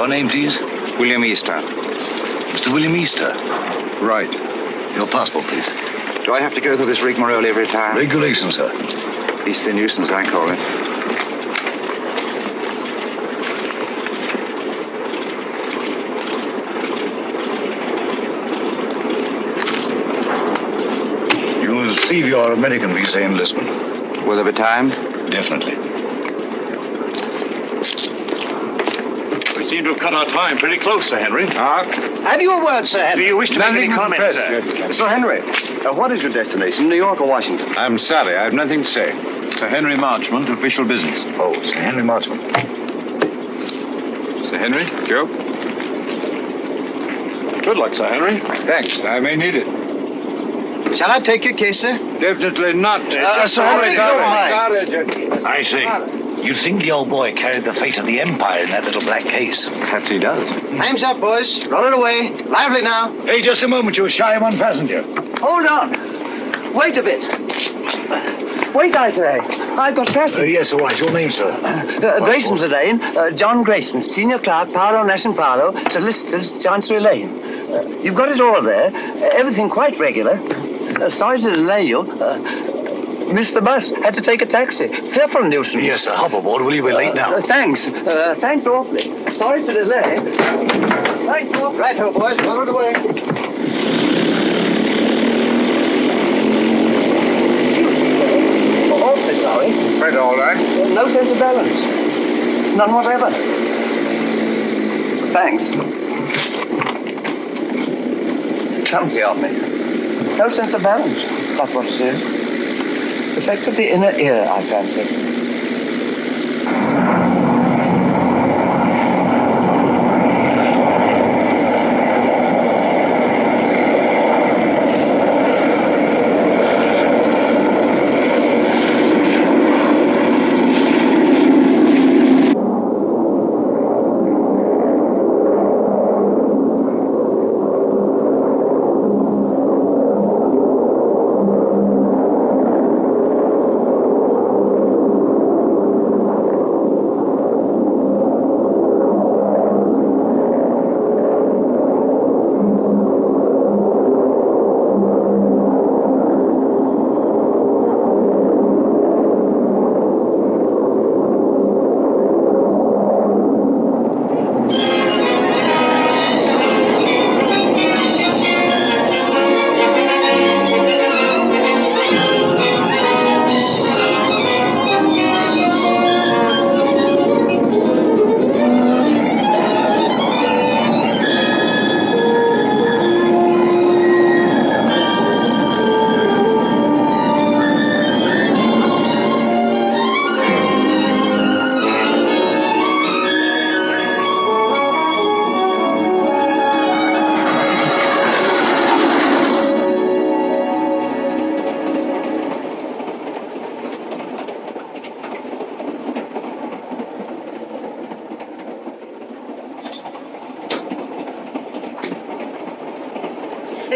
Your name, please? William Easter. Mr. William Easter. Right. Your passport, please. Do I have to go through this rigmarole every time? Regulation, sir. Beastly the nuisance, I call it. You'll receive your American visa in Lisbon. Will there be time? Definitely. We seem to have cut our time pretty close, Sir Henry. Have you a word, Sir Henry? Do you wish to make any comments, sir? Sir Henry, what is your destination, New York or Washington? I'm sorry, I have nothing to say. Sir Henry Marchmont, official business. Oh, Sir Henry Marchmont. Sir Henry? Joe? Good luck, Sir Henry. Thanks. I may need it. Shall I take your case, sir? Definitely not. Sir Henry, don't mind. I see. You think the old boy carried the fate of the Empire in that little black case? Perhaps he does. Time's up, boys. Roll it away. Lively now. Hey, just a moment. You're shy of one passenger. Hold on. Wait a bit. Wait, I say. I've got passage. Yes, all right. Your name, sir? Grayson's the name. John Grayson, senior clerk, Paro Nash and Paro, solicitors, Chancery Lane. You've got it all there. Everything quite regular. Sorry to delay you. Missed the bus. Had to take a taxi. Fearful nuisance. Yes, sir. Hop aboard. Will you be late now? Thanks. Thanks awfully. Sorry to delay. Thanks awfully. Right-ho, boys. Roll it away. Awfully sorry. Quite all right. No sense of balance. None whatever. Thanks. Clumsy of me. No sense of balance. That's what it is. Effect of the inner ear, I fancy.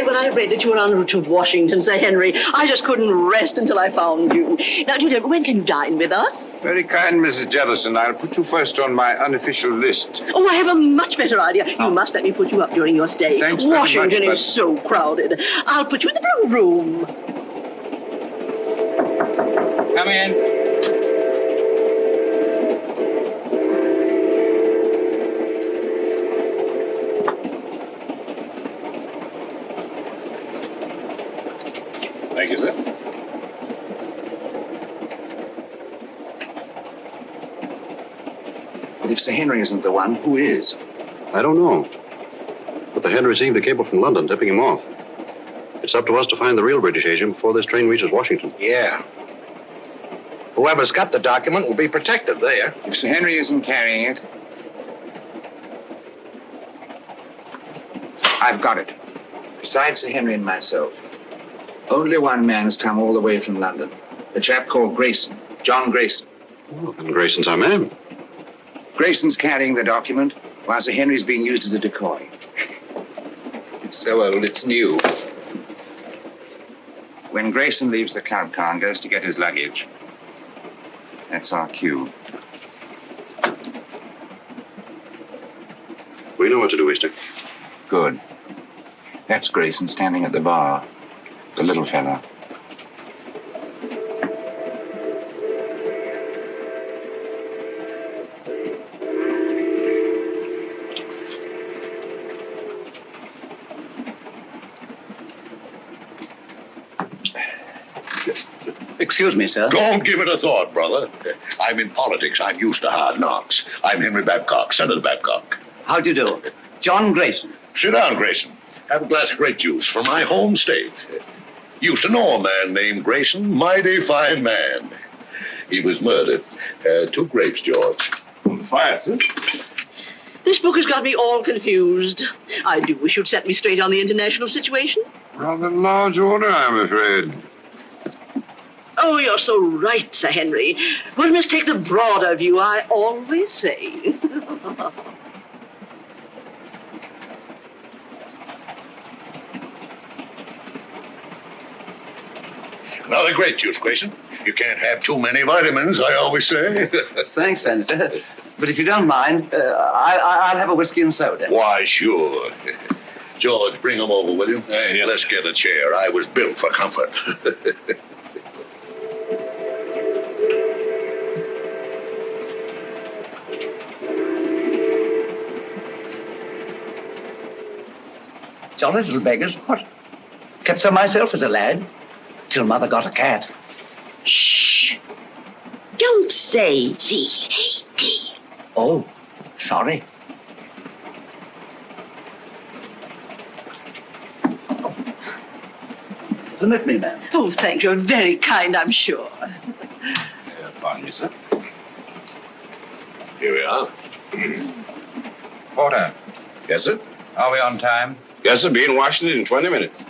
When I read that you were en route to Washington, Sir Henry, I just couldn't rest until I found you. Now, Julia, when can you dine with us? Very kind, Mrs. Jellison. I'll put you first on my unofficial list. Oh, I have a much better idea. You must let me put you up during your stay. Thanks very Washington much, is so crowded. I'll put you in the blue room. Come in. Thank you, sir. But if Sir Henry isn't the one, who is? I don't know. But the head received a cable from London tipping him off. It's up to us to find the real British agent before this train reaches Washington. Yeah. Whoever's got the document will be protected there. If Sir Henry isn't carrying it, I've got it. Besides Sir Henry and myself, only one man has come all the way from London. A chap called Grayson, John Grayson. Well, then Grayson's our man. Grayson's carrying the document, while Sir Henry's being used as a decoy. It's so old, it's new. When Grayson leaves the club car and goes to get his luggage, that's our cue. We know what to do, Easter. Good. That's Grayson standing at the bar. The little fellow. Excuse me, sir. Don't give it a thought, brother. I'm in politics. I'm used to hard knocks. I'm Henry Babcock, Senator Babcock. How do you do? John Grayson. Sit down, Grayson. Have a glass of grape juice from my home state. Used to know a man named Grayson. Mighty fine man. He was murdered. 2 grapes, George. On the fire, sir. This book has got me all confused. I do wish you'd set me straight on the international situation. Rather large order, I'm afraid. Oh, you're so right, Sir Henry. One must take the broader view, I always say. Another grape juice, Grayson. You can't have too many vitamins, I always say. Thanks, Senator. But if you don't mind, I'll have a whiskey and soda. Why, sure. George, bring them over, will you? Yes. Let's get a chair. I was built for comfort. Jolly little beggars. What? Kept some myself as a lad, till Mother got a cat. Shh. Don't say Z-A-D. Oh, sorry. Permit me, ma'am. Oh, thank you. You're very kind, I'm sure. Pardon me, sir. Here we are. Porter. Yes, sir? Are we on time? Yes, sir. Be in Washington in 20 minutes.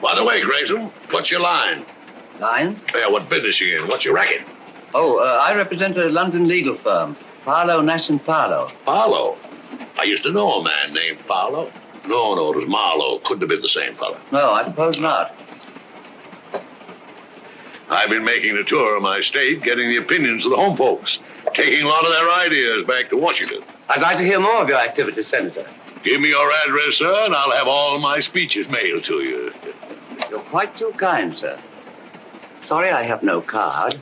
By the way, Grayson, what's your line? Line? Yeah, what business you in? What's your racket? Oh, I represent a London legal firm. Parlow, Nash & Parlow. Parlow. I used to know a man named Parlow. No, it was Marlowe. Couldn't have been the same fella. No, I suppose not. I've been making a tour of my state, getting the opinions of the home folks, taking a lot of their ideas back to Washington. I'd like to hear more of your activities, Senator. Give me your address, sir, and I'll have all my speeches mailed to you. You're quite too kind, sir. Sorry I have no card.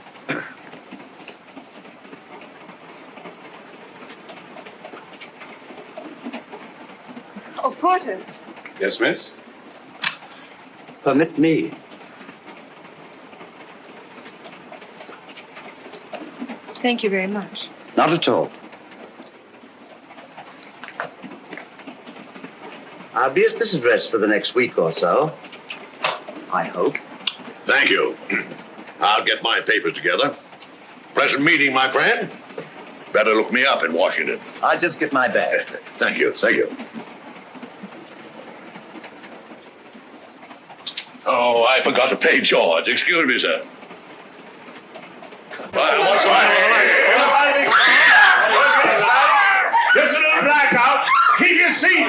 Oh, Porter. Yes, miss? Permit me. Thank you very much. Not at all. I'll be at this address for the next week or so. I hope. Thank you. I'll get my papers together. Pleasant meeting, my friend. Better look me up in Washington. I'll just get my bag. Thank you. Oh, I forgot to pay George. Excuse me, sir. What's the matter? There's a little blackout. Keep your seat.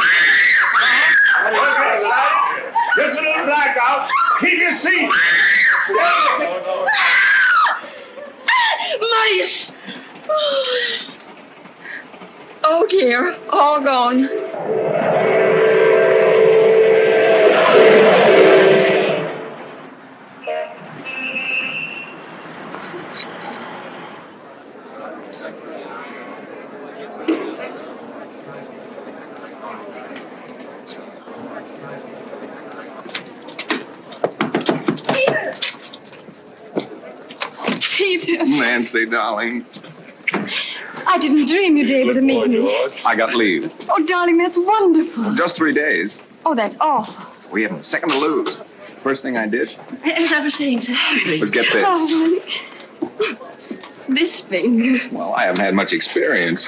There's a little blackout. Keep your seat. Mice! Oh, dear. All gone. Peter. Nancy, darling. I didn't dream you'd be able to meet me. I got leave. Oh, darling, that's wonderful. Just 3 days. Oh, that's awful. We haven't a second to lose. First thing I did As I was saying, Sir Henry. was get this. Oh, honey. This finger. Well, I haven't had much experience.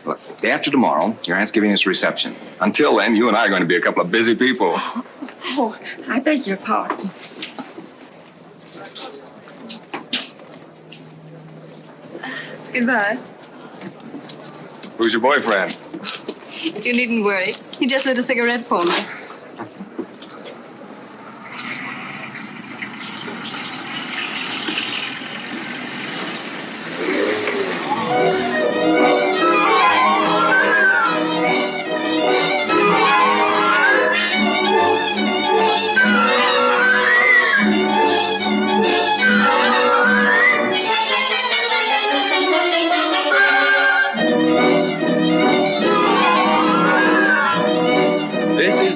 Look, day after tomorrow, your aunt's giving us a reception. Until then, you and I are going to be a couple of busy people. Oh, I beg your pardon. Goodbye. Who's your boyfriend? You needn't worry. He just lit a cigarette for me.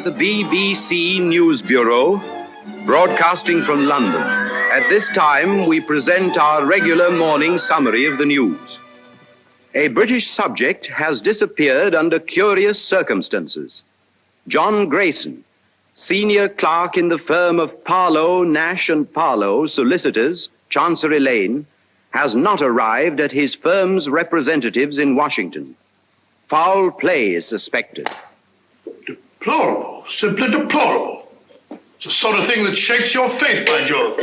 the BBC News Bureau, broadcasting from London. At this time, we present our regular morning summary of the news. A British subject has disappeared under curious circumstances. John Grayson, senior clerk in the firm of Parlow, Nash and Parlow, solicitors, Chancery Lane, has not arrived at his firm's representatives in Washington. Foul play is suspected. Deplorable. Simply deplorable. It's the sort of thing that shakes your faith, by Jove.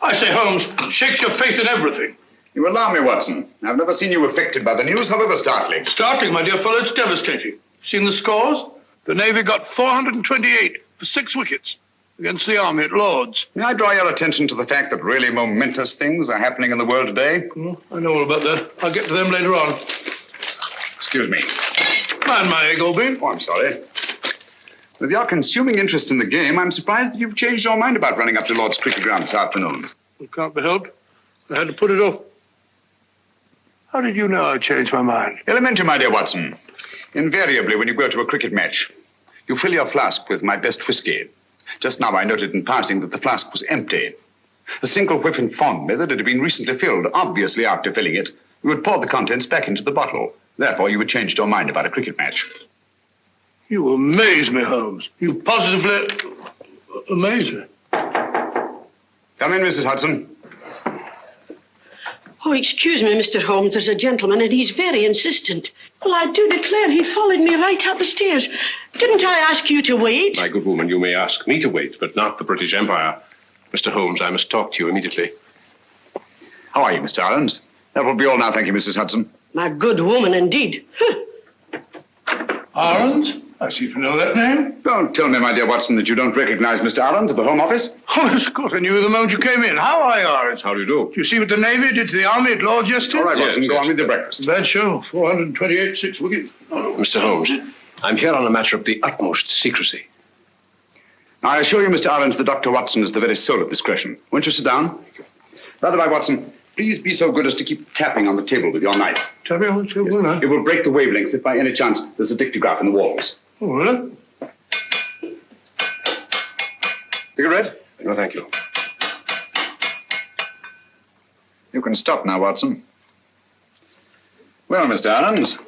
I say, Holmes, shakes your faith in everything. You alarm me, Watson. I've never seen you affected by the news, however startling. Startling, my dear fellow, it's devastating. Seen the scores? The Navy got 428 for 6 wickets against the Army at Lord's. May I draw your attention to the fact that really momentous things are happening in the world today? I know all about that. I'll get to them later on. Excuse me. Mind my egg, old bean. Oh, I'm sorry. With your consuming interest in the game, I'm surprised that you've changed your mind about running up to Lord's cricket ground this afternoon. It can't be helped. I had to put it off. How did you know I changed my mind? Elementary, my dear Watson. Invariably, when you go to a cricket match, you fill your flask with my best whiskey. Just now I noted in passing that the flask was empty. The single whiff informed me that it had been recently filled. Obviously, after filling it, you would pour the contents back into the bottle. Therefore, you had changed your mind about a cricket match. You amaze me, Holmes. You positively amaze me. Come in, Mrs. Hudson. Oh, excuse me, Mr. Holmes. There's a gentleman, and he's very insistent. Well, I do declare he followed me right up the stairs. Didn't I ask you to wait? My good woman, you may ask me to wait, but not the British Empire. Mr. Holmes, I must talk to you immediately. How are you, Mr. Arons? That will be all now, thank you, Mrs. Hudson. My good woman, indeed. Arons? I seem to know that name. Don't tell me, my dear Watson, that you don't recognize Mr. Arons of the Home Office. Oh, yes, of course. I knew you the moment you came in. How are you, Arons? How do you do? Did you see what the Navy did to the Army at Lord's yesterday? All right, Watson, Yes, go yes. on with your breakfast. Bad show. 428, 6 wickets. Oh, Mr. Holmes, I'm here on a matter of the utmost secrecy. I assure you, Mr. Arons, that Dr. Watson is the very soul of discretion. Won't you sit down? By the way, Watson, please be so good as to keep tapping on the table with your knife. Tell me what you will, It will break the wavelengths if by any chance there's a dictograph in the walls. Oh, really? Cigarette? No, thank you. You can stop now, Watson. Well, Mr. Arons,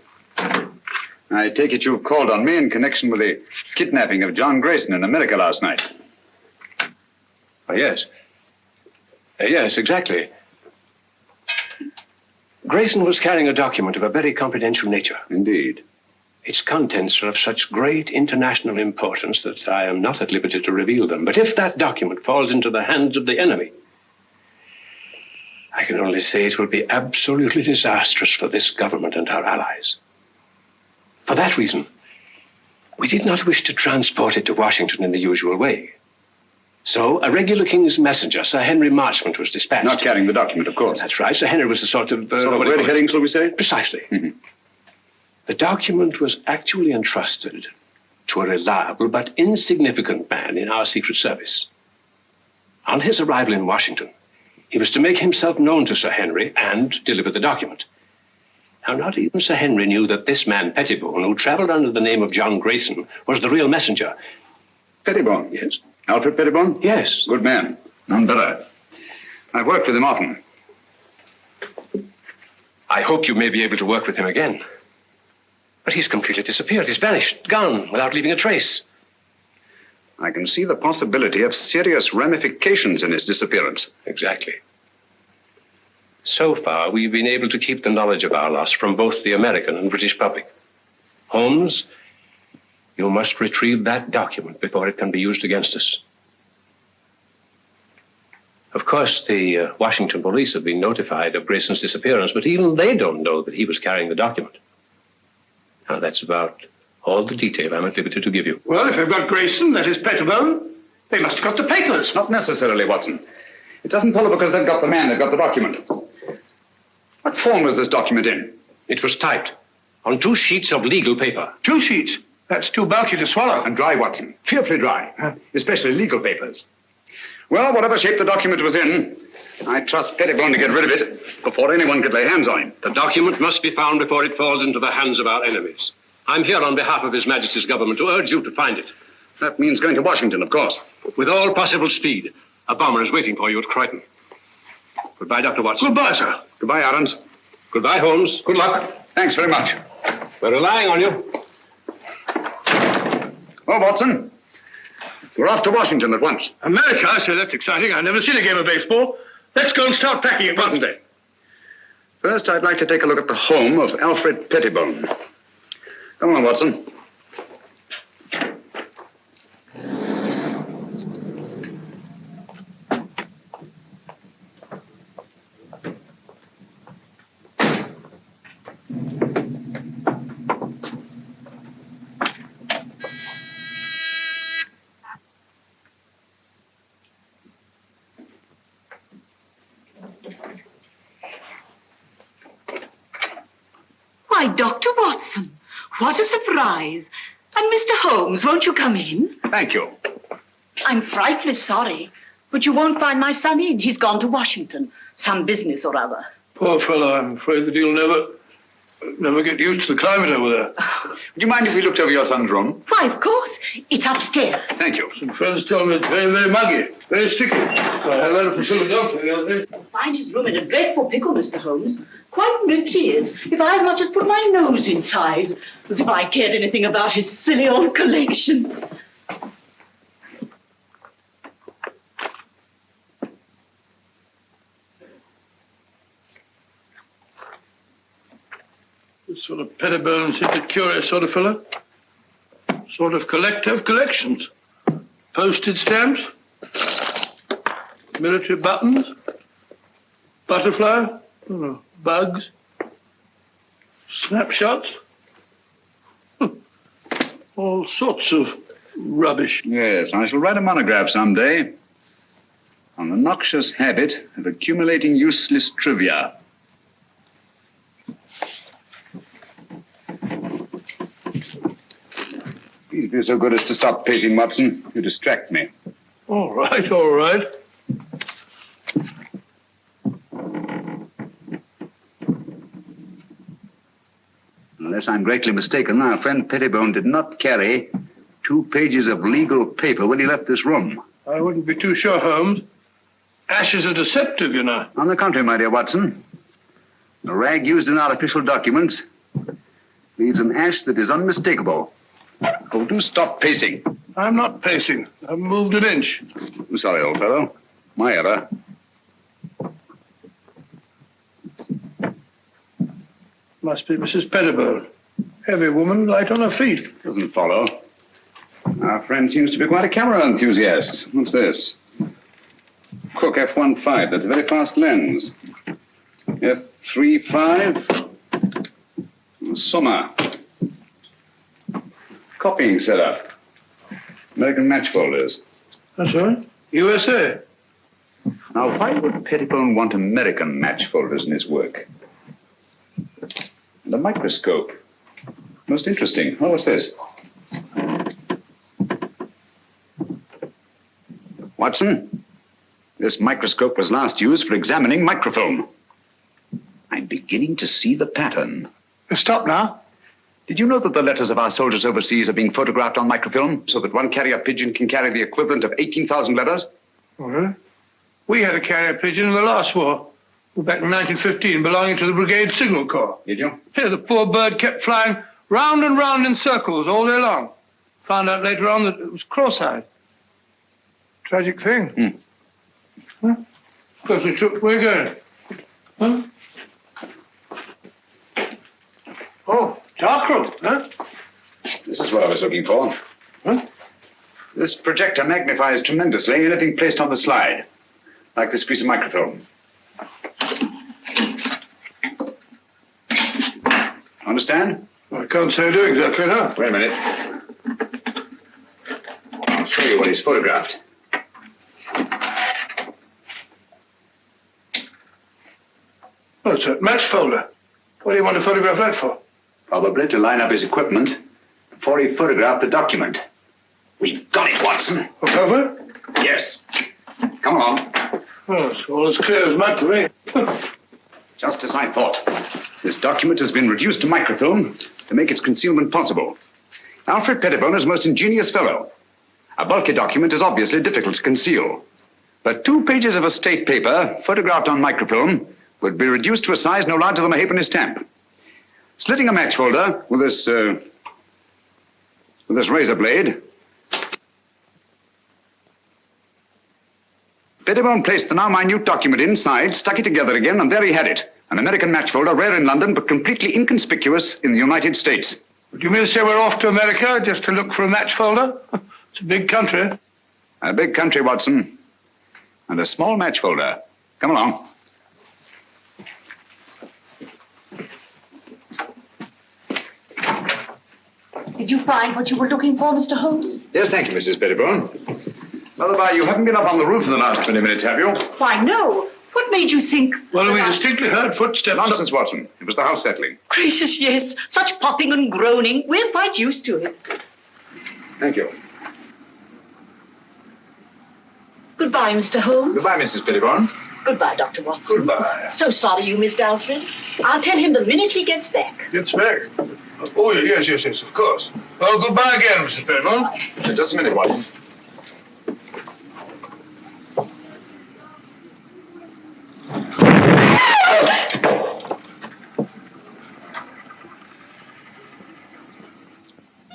I take it you've called on me in connection with the kidnapping of John Grayson in America last night. Oh, yes. Yes, exactly. Grayson was carrying a document of a very confidential nature. Indeed. Its contents are of such great international importance that I am not at liberty to reveal them. But if that document falls into the hands of the enemy, I can only say it will be absolutely disastrous for this government and our allies. For that reason, we did not wish to transport it to Washington in the usual way. So a regular King's messenger, Sir Henry Marchmont, was dispatched. Not carrying the document, of course. That's right. Sir Henry was a sort of... red herring, shall we say? Precisely. Mm-hmm. The document was actually entrusted to a reliable but insignificant man in our Secret Service. On his arrival in Washington, he was to make himself known to Sir Henry and deliver the document. Now, not even Sir Henry knew that this man, Pettibone, who traveled under the name of John Grayson, was the real messenger. Pettibone? Yes. Alfred Pettibone? Yes. Good man. None better. I've worked with him often. I hope you may be able to work with him again. But he's completely disappeared. He's vanished, gone, without leaving a trace. I can see the possibility of serious ramifications in his disappearance. Exactly. So far, we've been able to keep the knowledge of our loss from both the American and British public. Holmes, you must retrieve that document before it can be used against us. Of course, the Washington police have been notified of Grayson's disappearance, but even they don't know that he was carrying the document. Now, that's about all the detail I'm at liberty to give you. Well, if they've got Grayson, that is Pettibone, they must have got the papers. Not necessarily, Watson. It doesn't follow because they've got the man, they've got the document. What form was this document in? It was typed on 2 sheets of legal paper. 2 sheets? That's too bulky to swallow. And dry, Watson. Fearfully dry. Especially legal papers. Well, whatever shape the document was in, I trust Pettibone to get rid of it before anyone could lay hands on him. The document must be found before it falls into the hands of our enemies. I'm here on behalf of His Majesty's government to urge you to find it. That means going to Washington, of course. With all possible speed. A bomber is waiting for you at Croydon. Goodbye, Dr. Watson. Goodbye, sir. Goodbye, Adams. Goodbye, Holmes. Good luck. Thanks very much. We're relying on you. Well, Watson, we're off to Washington at once. America? I say, that's exciting. I've never seen a game of baseball. Let's go and start packing at once. First, I'd like to take a look at the home of Alfred Pettibone. Come on, Watson. Why, Dr. Watson, what a surprise. And Mr. Holmes, won't you come in? Thank you. I'm frightfully sorry, but you won't find my son in. He's gone to Washington. Some business or other. Poor fellow, I'm afraid that he'll never get used to the climate over there. Would you mind if we looked over your son's room? Why, of course. It's upstairs. Thank you. Some friends tell me it's very, very muggy, very sticky. I had a letter from Philadelphia the other day. You'll find his room in a dreadful pickle, Mr. Holmes. Quite literally is. If I as much as put my nose inside. As if I cared anything about his silly old collection. This sort of Pettibone seems a curious sort of fellow. Sort of collector of collections. Postage stamps. Military buttons. Butterfly. Bugs. Snapshots. All sorts of rubbish. Yes, I shall write a monograph someday on the noxious habit of accumulating useless trivia. Please be so good as to stop pacing, Watson. You distract me. All right, all right. Unless I'm greatly mistaken, our friend Pettibone did not carry 2 pages of legal paper when he left this room. I wouldn't be too sure, Holmes. Ashes are deceptive, you know. On the contrary, my dear Watson, the rag used in our official documents leaves an ash that is unmistakable. Oh, do stop pacing. I'm not pacing. I've moved an inch. I'm sorry, old fellow. My error. Must be Mrs. Pettibone. Heavy woman, light on her feet. Doesn't follow. Our friend seems to be quite a camera enthusiast. What's this? Cook F1.5. That's a very fast lens. F3.5. Summer. Copying setup. American match folders. That's right. USA. Now, why would Pettibone want American match folders in his work? And a microscope. Most interesting. Oh, what's this? Watson, this microscope was last used for examining microfilm. I'm beginning to see the pattern. Stop now. Did you know that the letters of our soldiers overseas are being photographed on microfilm so that one carrier pigeon can carry the equivalent of 18,000 letters? Uh-huh. We had a carrier pigeon in the last war. Back in 1915, belonging to the Brigade Signal Corps. Did you? Yeah, the poor bird kept flying round and round in circles all day long. Found out later on that it was cross-eyed. Tragic thing. Huh? Perfectly true. Where are you going? Huh? Oh, darkroom, huh? This is what I was looking for. Huh? This projector magnifies tremendously anything placed on the slide, like this piece of microfilm. Understand? I can't say I do exactly, no. Wait a minute. I'll show you what he's photographed. Oh, it's a match folder. What do you want to photograph that for? Probably to line up his equipment before he photographed the document. We've got it, Watson. Over? Yes. Come along. Oh, it's all as clear as mud to me. Just as I thought. This document has been reduced to microfilm to make its concealment possible. Alfred Pettibone is a most ingenious fellow. A bulky document is obviously difficult to conceal. But 2 pages of a state paper, photographed on microfilm, would be reduced to a size no larger than a halfpenny stamp. Slitting a match folder with this razor blade, Pettibone placed the now minute document inside, stuck it together again, and there he had it. An American match folder, rare in London, but completely inconspicuous in the United States. Do you mean to say we're off to America just to look for a match folder? It's a big country. A big country, Watson. And a small match folder. Come along. Did you find what you were looking for, Mr. Holmes? Yes, thank you, Mrs. Pettibone. By the by, you haven't been up on the roof in the last 20 minutes, have you? Why, no. What made you think... Well, we distinctly heard footsteps. Nonsense, Watson. It was the house settling. Gracious, yes. Such popping and groaning. We're quite used to it. Thank you. Goodbye, Mr. Holmes. Goodbye, Mrs. Pettibone. Goodbye, Dr. Watson. Goodbye. So sorry you missed Alfred. I'll tell him the minute he gets back. Gets back? Oh, yes, of course. Well, goodbye again, Mrs. Pettibone. Just a minute, Watson.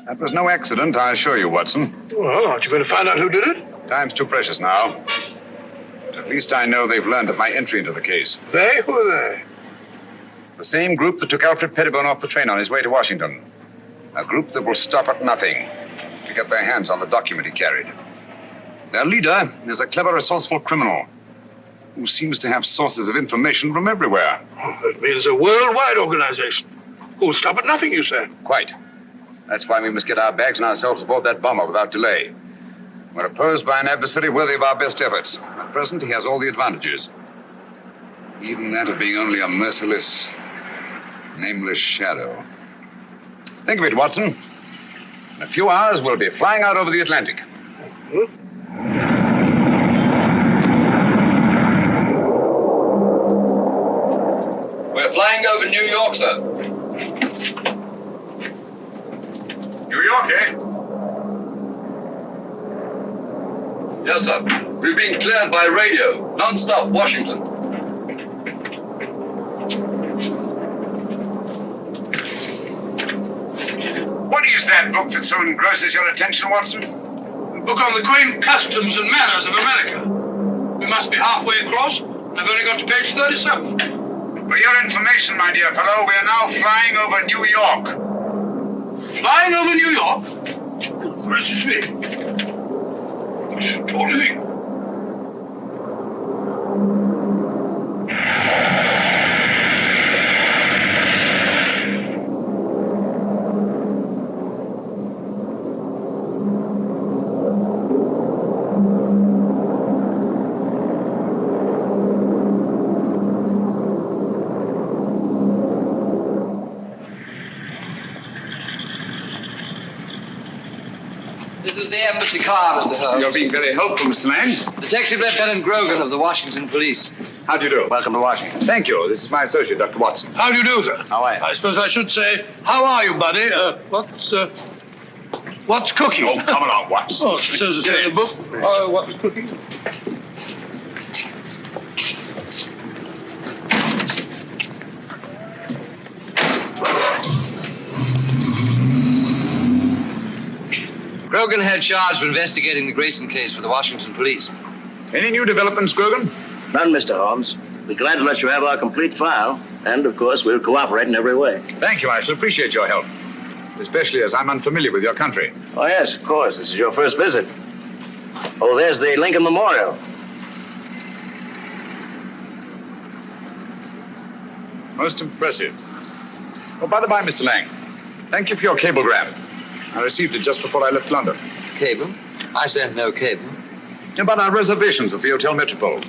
That was no accident, I assure you, Watson. Well, aren't you going to find out who did it? Time's too precious now. But at least I know they've learned of my entry into the case. They? Who are they? The same group that took Alfred Pettibone off the train on his way to Washington. A group that will stop at nothing to get their hands on the document he carried. Their leader is a clever, resourceful criminal who seems to have sources of information from everywhere. Oh, that means a worldwide organization. Who'll stop at nothing, you say? Quite. That's why we must get our bags and ourselves aboard that bomber without delay. We're opposed by an adversary worthy of our best efforts. At present, he has all the advantages. Even that of being only a merciless, nameless shadow. Think of it, Watson. In a few hours, we'll be flying out over the Atlantic. We're flying over New York, sir. New York, eh? Yes, sir. We've been cleared by radio. Non-stop, Washington. What is that book that so engrosses your attention, Watson? A book on the quaint customs and manners of America. We must be halfway across, and I've only got to page 37. For your information, my dear fellow, we are now flying over New York. Flying over New York? Good gracious me. What do you think? This is the embassy car, Mr. Holmes. You're being very helpful, Mr. Lang. Detective Lieutenant Grogan of the Washington Police. How do you do? Welcome to Washington. Thank you. This is my associate, Dr. Watson. How do you do, sir? How are you? I suppose I should say, how are you, buddy? What's cooking? Oh, come along, Watson. Oh, it says it's in the book. What's cooking? Grogan had charge of investigating the Grayson case for the Washington Police. Any new developments, Grogan? None, Mr. Holmes. We're glad to let you have our complete file. And, of course, we'll cooperate in every way. Thank you. I shall appreciate your help. Especially as I'm unfamiliar with your country. Oh, yes, of course. This is your first visit. Oh, there's the Lincoln Memorial. Most impressive. Oh, by the by, Mr. Lang, thank you for your cablegram. I received it just before I left London. Cable? I sent no cable. About our reservations at the Hotel Metropole.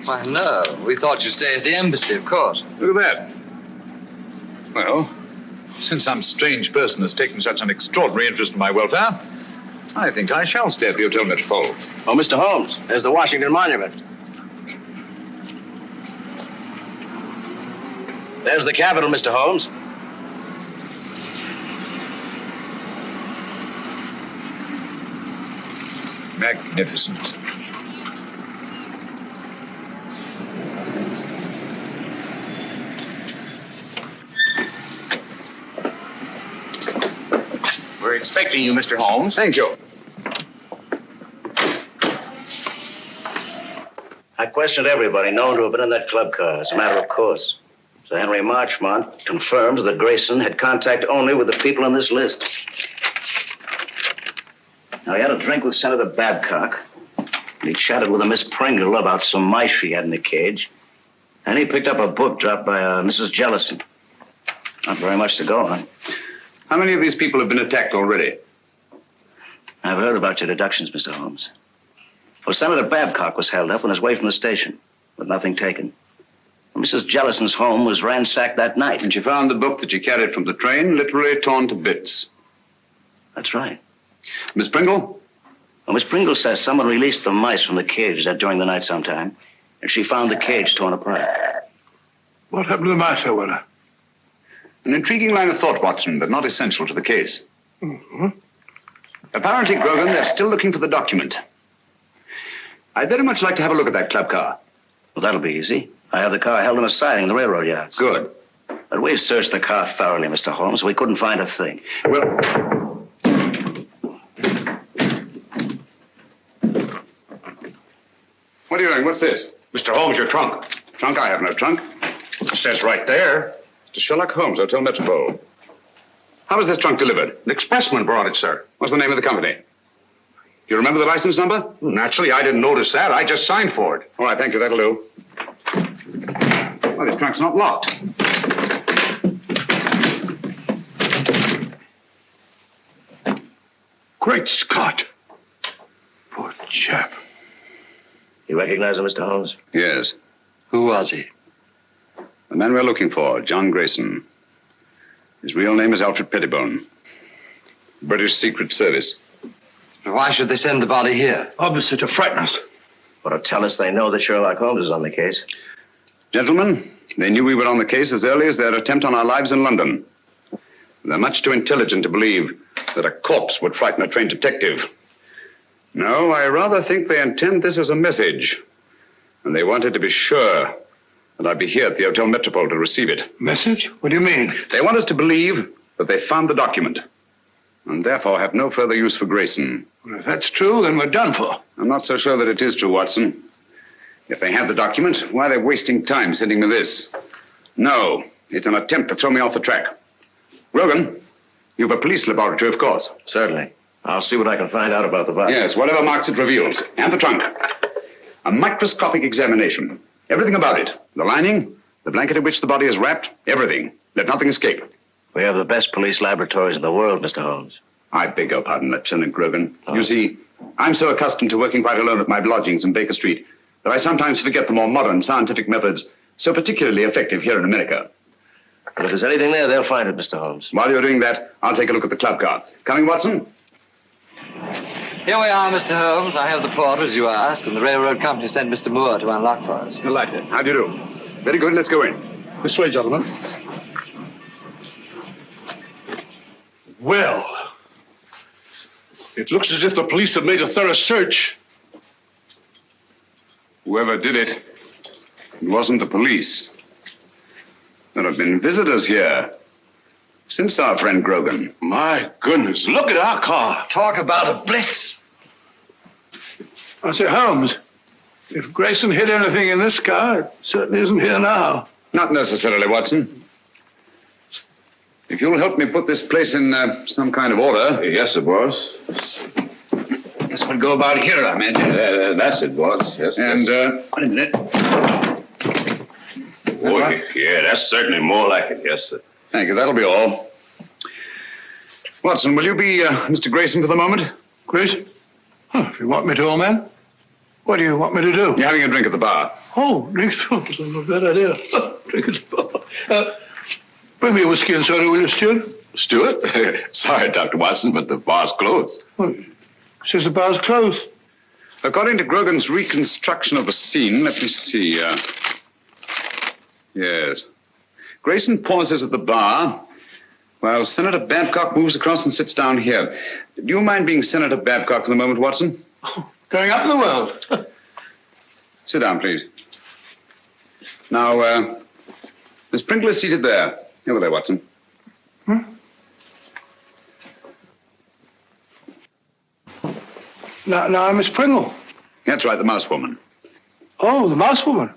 Why, no. We thought you'd stay at the embassy, of course. Look at that. Well, since some strange person has taken such an extraordinary interest in my welfare, I think I shall stay at the Hotel Metropole. Oh, Mr. Holmes, there's the Washington Monument. There's the Capitol, Mr. Holmes. Magnificent. We're expecting you, Mr. Holmes. Thank you. I questioned everybody known to have been in that club car, as a matter of course. Sir Henry Marchmont confirms that Grayson had contact only with the people on this list. Now, he had a drink with Senator Babcock, and he chatted with a Miss Pringle about some mice she had in the cage, and he picked up a book dropped by Mrs. Jellison. Not very much to go on. How many of these people have been attacked already? I've heard about your deductions, Mr. Holmes. Well, Senator Babcock was held up on his way from the station, with nothing taken. Mrs. Jellison's home was ransacked that night. And she found the book that she carried from the train literally torn to bits. That's right. Miss Pringle? Well, Miss Pringle says someone released the mice from the cage during the night sometime, and she found the cage torn apart. What happened to the mice, I wonder? An intriguing line of thought, Watson, but not essential to the case. Mm-hmm. Apparently, Grogan, they're still looking for the document. I'd very much like to have a look at that club car. Well, that'll be easy. I have the car held in a siding in the railroad yards. Good. But we've searched the car thoroughly, Mr. Holmes. We couldn't find a thing. Well... What are you doing? What's this? Mr. Holmes, your trunk. Trunk? I have no trunk. It says right there. To Sherlock Holmes, Hotel Metropole. How was this trunk delivered? An expressman brought it, sir. What's the name of the company? Do you remember the license number? Naturally, I didn't notice that. I just signed for it. All right, thank you. That'll do. Well, this trunk's not locked. Great Scott. Poor chap. You recognize him, Mr. Holmes? Yes. Who was he? The man we're looking for, John Grayson. His real name is Alfred Pettibone. British Secret Service. Why should they send the body here? Obviously to frighten us. Or to tell us they know that Sherlock Holmes is on the case. Gentlemen, they knew we were on the case as early as their attempt on our lives in London. They're much too intelligent to believe that a corpse would frighten a trained detective. No, I rather think they intend this as a message. And they wanted to be sure that I'd be here at the Hotel Metropole to receive it. Message? What do you mean? They want us to believe that they found the document, and therefore have no further use for Grayson. Well, if that's true, then we're done for. I'm not so sure that it is true, Watson. If they have the document, why are they wasting time sending me this? No, it's an attempt to throw me off the track. Grogan, you have a police laboratory, of course. Certainly. I'll see what I can find out about the body. Yes, whatever marks it reveals. And the trunk. A microscopic examination. Everything about it. The lining, the blanket in which the body is wrapped, everything. Let nothing escape. We have the best police laboratories in the world, Mr. Holmes. I beg your pardon, Lieutenant Grogan. Oh. You see, I'm so accustomed to working quite alone at my lodgings in Baker Street that I sometimes forget the more modern scientific methods so particularly effective here in America. But if there's anything there, they'll find it, Mr. Holmes. While you're doing that, I'll take a look at the club car. Coming, Watson? Here we are, Mr. Holmes. I have the porter, as you asked, and the railroad company sent Mr. Moore to unlock for us. Delighted. How do you do? Very good. Let's go in. This way, gentlemen. Well, it looks as if the police have made a thorough search. Whoever did it wasn't the police. There have been visitors here since our friend Grogan. My goodness, look at our car. Talk about a blitz. I say, Holmes, if Grayson hid anything in this car, it certainly isn't here now. Not necessarily, Watson. If you'll help me put this place in some kind of order. Yes, sir, boss. This would go about here, I imagine. That's it, boss. Yes. And, wait a minute. Oh, yeah, that's certainly more like it. Yes, sir. Thank you. That'll be all. Watson, will you be Mr. Grayson for the moment? Grayson? Oh, if you want me to, old man. What do you want me to do? You're having a drink at the bar. Oh, drink? Oh, that's not a bad idea. Drink at the bar. Bring me a whiskey and soda, will you, Stuart? Stuart? Sorry, Dr. Watson, but the bar's closed. Well, says the bar's closed. According to Grogan's reconstruction of the scene, let me see. Yes. Grayson pauses at the bar while Senator Babcock moves across and sits down here. Do you mind being Senator Babcock for the moment, Watson? Going up in the world. Sit down, please. Now, Miss Pringle is seated there. Over there, Watson. Now, Miss Pringle. That's right, the mouse woman. Oh, the mouse woman.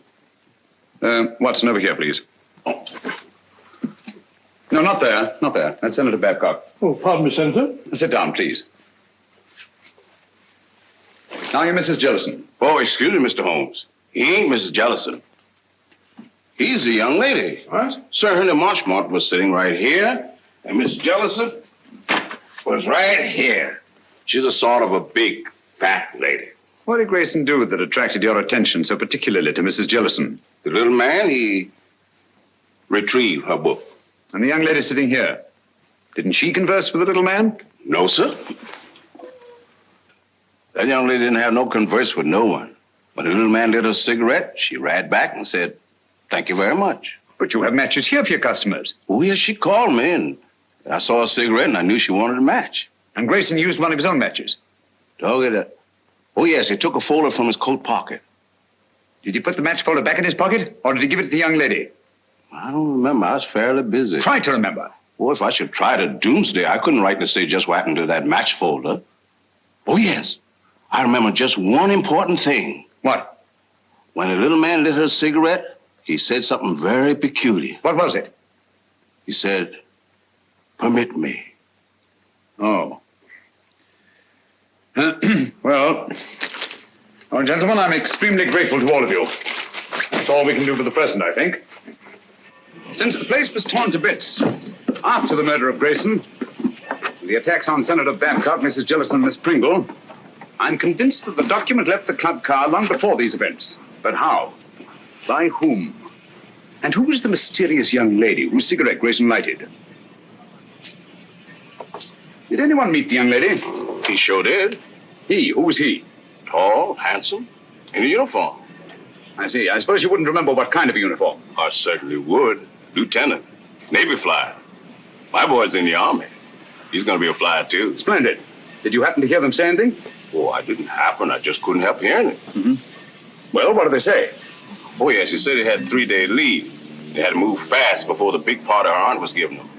Watson, over here, please. No, not there. Not there. That's Senator Babcock. Oh, pardon me, Senator. Sit down, please. Now you're Mrs. Jellison. Oh, excuse me, Mr. Holmes. He ain't Mrs. Jellison. He's the young lady. What? Sir Henry Marchmont was sitting right here, and Miss Jellison was right here. She's a sort of a big, fat lady. What did Grayson do that attracted your attention so particularly to Mrs. Jellison? The little man, he retrieved her book. And the young lady sitting here, didn't she converse with the little man? No, sir. That young lady didn't have no converse with no one. When the little man lit a cigarette, she ran back and said, "Thank you very much." But you have matches here for your customers. Oh, yes, she called me, and I saw a cigarette, and I knew she wanted a match. And Grayson used one of his own matches? Oh, yes, he took a folder from his coat pocket. Did he put the match folder back in his pocket, or did he give it to the young lady? I don't remember. I was fairly busy. Try to remember. Well, if I should try to doomsday, I couldn't rightly say just what happened to that match folder. Oh, yes. I remember just one important thing. What? When the little man lit her cigarette, he said something very peculiar. What was it? He said, "Permit me." Oh. Well, gentlemen, I'm extremely grateful to all of you. That's all we can do for the present, I think. Since the place was torn to bits after the murder of Grayson, the attacks on Senator Babcock, Mrs. Jellison, and Miss Pringle, I'm convinced that the document left the club car long before these events. But how? By whom? And who was the mysterious young lady whose cigarette Grayson lighted? Did anyone meet the young lady? He sure did. He? Who was he? Tall, handsome, in a uniform. I see. I suppose you wouldn't remember what kind of a uniform. I certainly would. Lieutenant, Navy flyer. My boy's in the Army. He's going to be a flyer, too. Splendid. Did you happen to hear them say anything? Oh, I didn't happen. I just couldn't help hearing it. Mm-hmm. Well, what did they say? Oh, yes, he said he had 3-day leave. They had to move fast before the big part her aunt was giving them.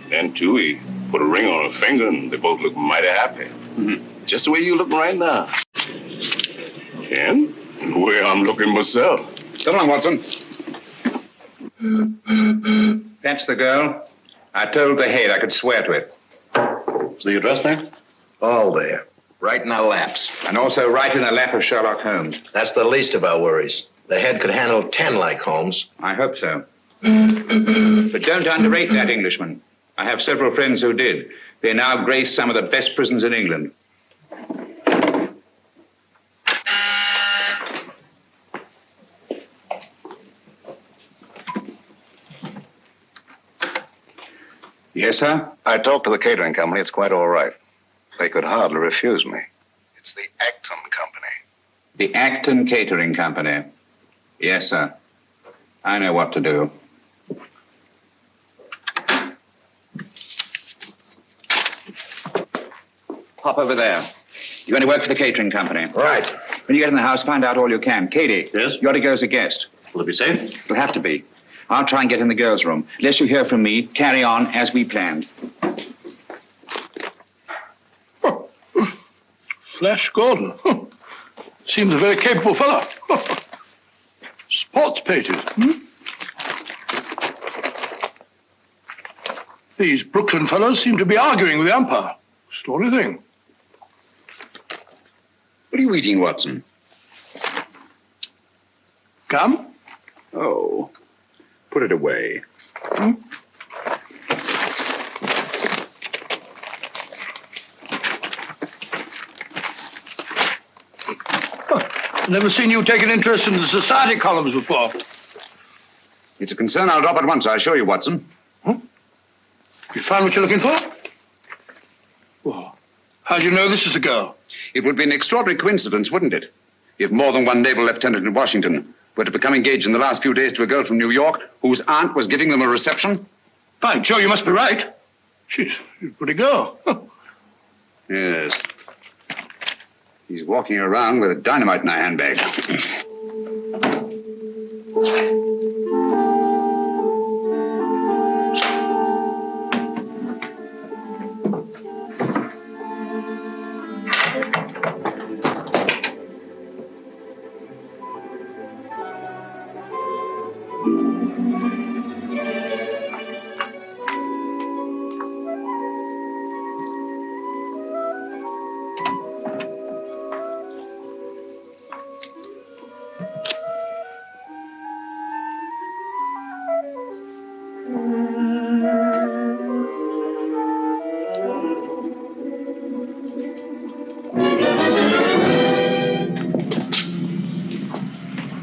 Then, too, he put a ring on her finger, and they both looked mighty happy. Mm-hmm. Just the way you looking right now. And the way I'm looking myself. Come on, Watson. That's the girl. I told the head I could swear to it. Is the address there? All there. Right in our laps. And also right in the lap of Sherlock Holmes. That's the least of our worries. The head could handle 10 like Holmes. I hope so. But don't underrate that Englishman. I have several friends who did. They now grace some of the best prisons in England. Yes, sir? I talked to the catering company. It's quite all right. They could hardly refuse me. It's the Acton Company. The Acton Catering Company. Yes, sir. I know what to do. Hop over there. You're going to work for the catering company. Right. When you get in the house, find out all you can. Katie. Yes? You're to go as a guest. Will it be safe? It'll have to be. I'll try and get in the girls' room. Unless you hear from me, carry on as we planned. Flash Gordon. Seems a very capable fellow. Sports pages. These Brooklyn fellows seem to be arguing with the umpire. Story thing. What are you eating, Watson? Gum? Oh. Put it away. Never seen you take an interest in the society columns before. It's a concern I'll drop at once, I assure you, Watson. You found what you're looking for? Well, how do you know this is the girl? It would be an extraordinary coincidence, wouldn't it? If more than one naval lieutenant in Washington were to become engaged in the last few days to a girl from New York whose aunt was giving them a reception. By Joe, you must be right. She's a pretty girl. Yes. He's walking around with a dynamite in a handbag.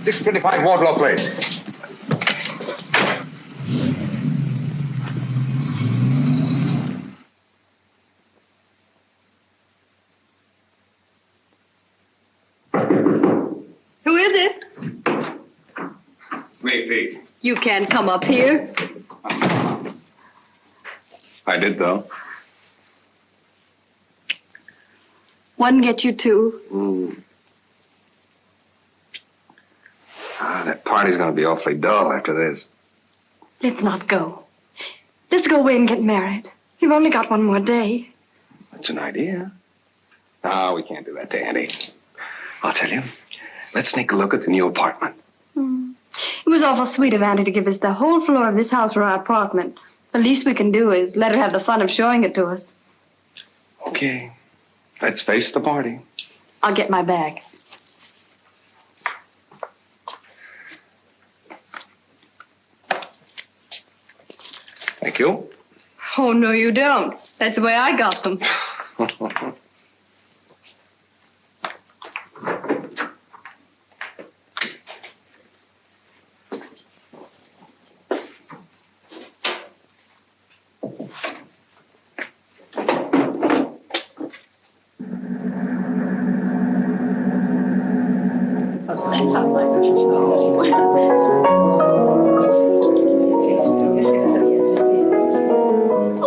.625 Wardlaw Place. Who is it? Me, Pete. You can't come up here. I did, though. One get you two. That party's gonna be awfully dull after this. Let's not go. Let's go away and get married. You've only got one more day. That's an idea. No, we can't do that to Annie. I'll tell you. Let's sneak a look at the new apartment. It was awful sweet of Auntie to give us the whole floor of this house for our apartment. The least we can do is let her have the fun of showing it to us. Okay. Let's face the party. I'll get my bag. Thank you. Oh, no, you don't. That's the way I got them.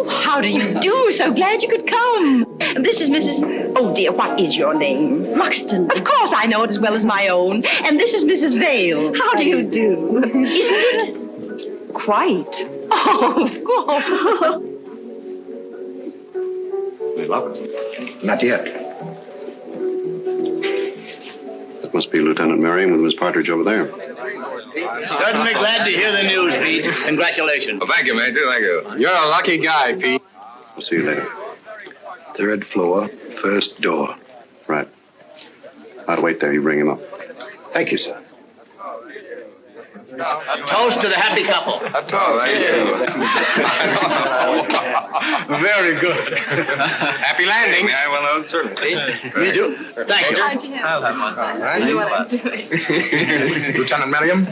How do you do? So glad you could come. This is Mrs. Oh, dear, what is your name? Ruxton. Of course I know it as well as my own. And this is Mrs. Vale. How do you do? Isn't it? Quite. Oh, of course. Any luck? Not yet. That must be Lieutenant Merriam with Miss Partridge over there. Certainly glad to hear the news, Pete. Congratulations. Well, thank you, Major. Thank you. You're a lucky guy, Pete. I'll see you later. 3rd floor, first door. Right. I'll wait there. You bring him up. Thank you, sir. A toast to the happy couple. A toast. Thank you. Very good. Happy landings. Yeah, well, those certainly. Me too. Thank you. Lieutenant Merriam?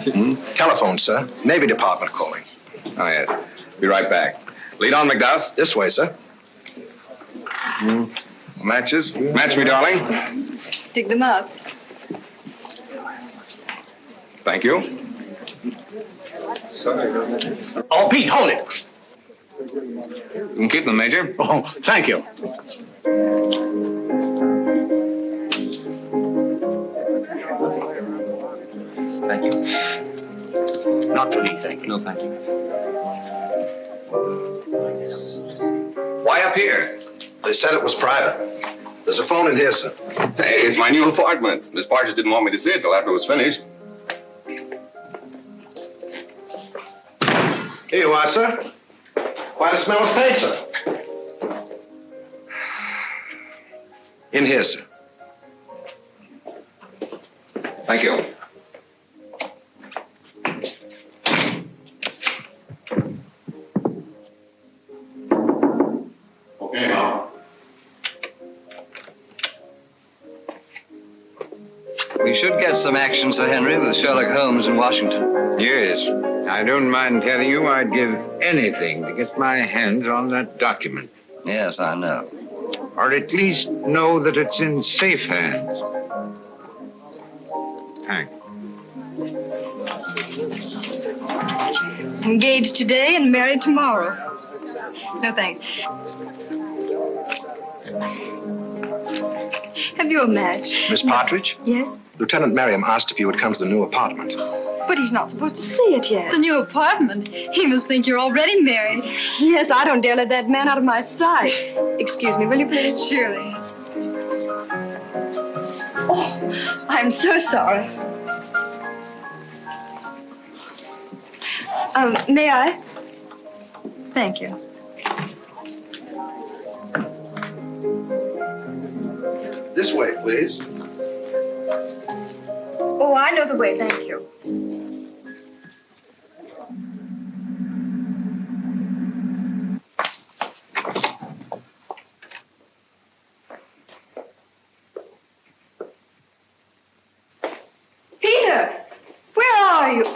Telephone, sir. Navy Department calling. Oh, yes. Be right back. Lead on, McDuff. This way, sir. Matches? Match me, darling. Dig them up. Thank you. Oh, Pete, hold it. You can keep them, Major. Oh, thank you. Thank you. Not for me, thank you. No, thank you. Why up here? They said it was private. There's a phone in here, sir. Hey, it's my new apartment. Miss Partridge didn't want me to see it till after it was finished. Here you are, sir. Quite a smell of paint, sir. In here, sir. Thank you. Okay, now. We should get some action, Sir Henry, with Sherlock Holmes in Washington. Yes. I don't mind telling you I'd give anything to get my hands on that document. Yes, I know. Or at least know that it's in safe hands. Thanks. Engaged today and married tomorrow. No, thanks. Have you a match? Miss Partridge? Yes? Lieutenant Merriam asked if you would come to the new apartment. But he's not supposed to see it yet. The new apartment? He must think you're already married. Yes, I don't dare let that man out of my sight. Excuse me, will you please? Surely. Oh, I'm so sorry. May I? Thank you. This way, please. Oh, I know the way, thank you. Peter, where are you?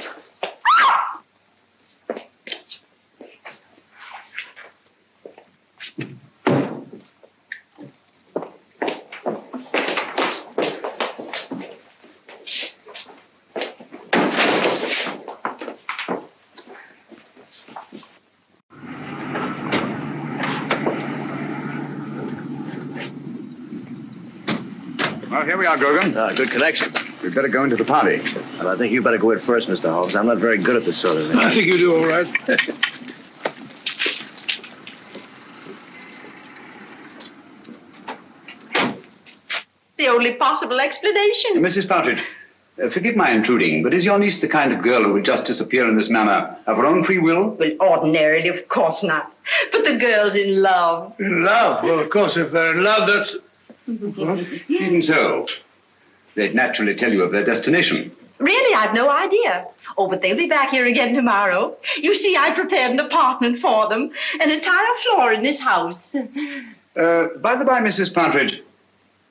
Well, here we are, Grogan. Good connection. We'd better go into the party. Well, I think you better go in first, Mr. Holmes. I'm not very good at this sort of thing. I think you do all right. The only possible explanation. Mrs. Partridge, forgive my intruding, but is your niece the kind of girl who would just disappear in this manner of her own free will? Well, ordinarily, of course not. But the girl's in love. In love? Well, of course, if they're in love, that's... Even so, they'd naturally tell you of their destination. Really, I've no idea. Oh, but they'll be back here again tomorrow. You see, I prepared an apartment for them, an entire floor in this house. By the by, Mrs. Partridge,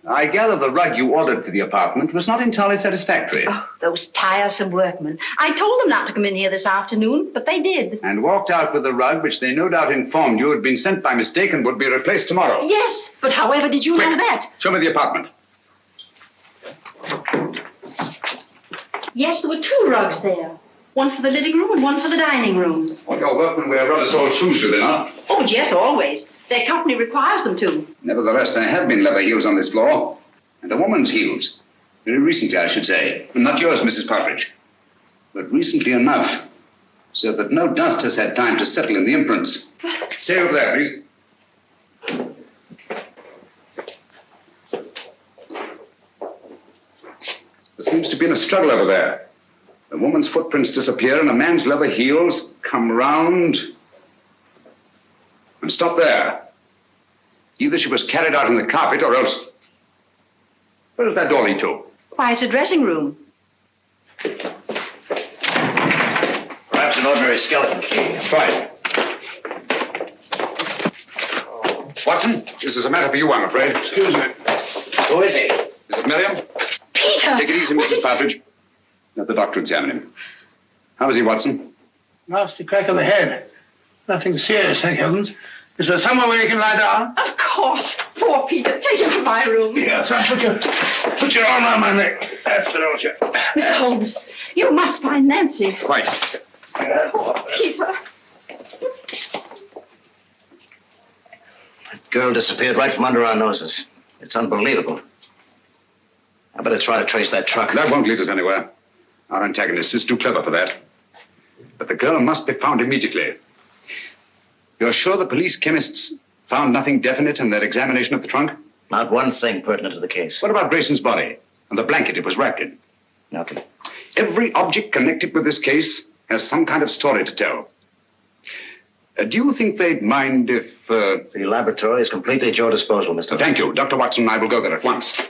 I gather the rug you ordered for the apartment was not entirely satisfactory. Oh, those tiresome workmen. I told them not to come in here this afternoon, but they did. And walked out with the rug, which they no doubt informed you had been sent by mistake and would be replaced tomorrow. Yes, but however did you know that? Show me the apartment. Yes, there were 2 rugs there. One for the living room and one for the dining room. Well, your workmen wear rather sore shoes, do they not? Oh, yes, always. Their company requires them to. Nevertheless, there have been leather heels on this floor. And a woman's heels. Very recently, I should say. Not yours, Mrs. Partridge. But recently enough, so that no dust has had time to settle in the imprints. Stay over there, please. There seems to be a struggle over there. A woman's footprints disappear and a man's leather heels come round and stop there. Either she was carried out in the carpet or else... Where does that door lead to? Why, it's a dressing room. Perhaps an ordinary skeleton key. Try it. Watson, this is a matter for you, I'm afraid. Excuse me. Who is he? Is it Miriam? Peter! Take it easy, Mrs. Partridge. Let the doctor examine him. How is he, Watson? Nasty crack of the head. Nothing serious, thank heavens. Is there somewhere where you can lie down? Of course. Poor Peter. Take him to my room. Yes, I'll put your arm around my neck. That's the don't you? Mr. Holmes, you must find Nancy. Quite. Oh, Peter. That girl disappeared right from under our noses. It's unbelievable. I better try to trace that truck. That won't lead us anywhere. Our antagonist is too clever for that. But the girl must be found immediately. You're sure the police chemists found nothing definite in their examination of the trunk? Not one thing pertinent to the case. What about Grayson's body and the blanket it was wrapped in? Nothing. Every object connected with this case has some kind of story to tell. Do you think they'd mind if... The laboratory is completely at your disposal, Mr. Thank you. Dr. Watson and I will go there at once.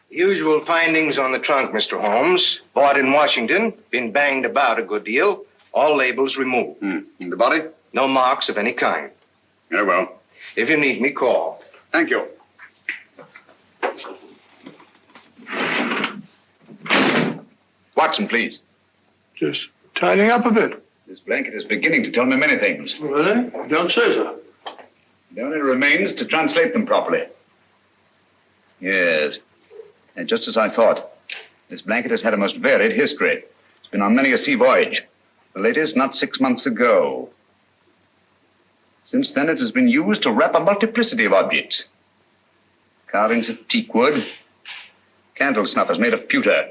Usual findings on the trunk, Mr. Holmes. Bought in Washington, been banged about a good deal. All labels removed. And the body? No marks of any kind. Very well. If you need me, call. Thank you. Watson, please. Just tidying up a bit. This blanket is beginning to tell me many things. Really? Don't say so. It only remains to translate them properly. Yes. And just as I thought. This blanket has had a most varied history. It's been on many a sea voyage. The latest not 6 months ago. Since then, it has been used to wrap a multiplicity of objects. Carvings of teak wood. Candle snuffers made of pewter.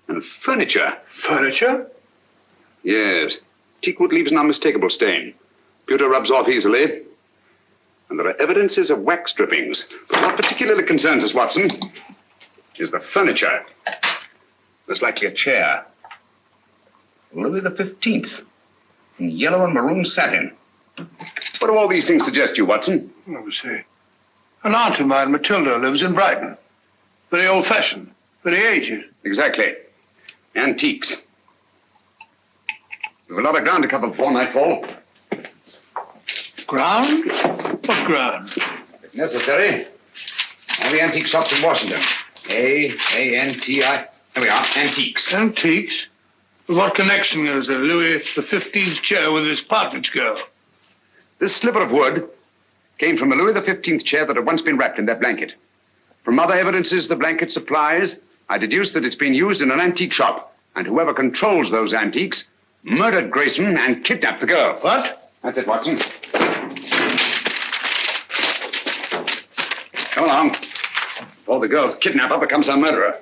And furniture. Furniture? Yes. Teakwood leaves an unmistakable stain. Pewter rubs off easily. And there are evidences of wax drippings. But what particularly concerns us, Watson, is the furniture. Most likely a chair. Louis the 15th. In yellow and maroon satin. What do all these things suggest to you, Watson? Let me see. An aunt of mine, Matilda, lives in Brighton. Very old-fashioned. Very aged. Exactly. Antiques. We've a lot of ground to cover before nightfall. Ground? What ground? If necessary. All the antique shops in Washington. A-N-T-I. There we are. Antiques. Antiques? What connection is there, Louis XV's chair with this partridge girl? This sliver of wood came from a Louis XV chair that had once been wrapped in that blanket. From other evidences the blanket supplies, I deduce that it's been used in an antique shop. And whoever controls those antiques murdered Grayson and kidnapped the girl. What? That's it, Watson. Come along. Before the girl's kidnapper becomes her murderer.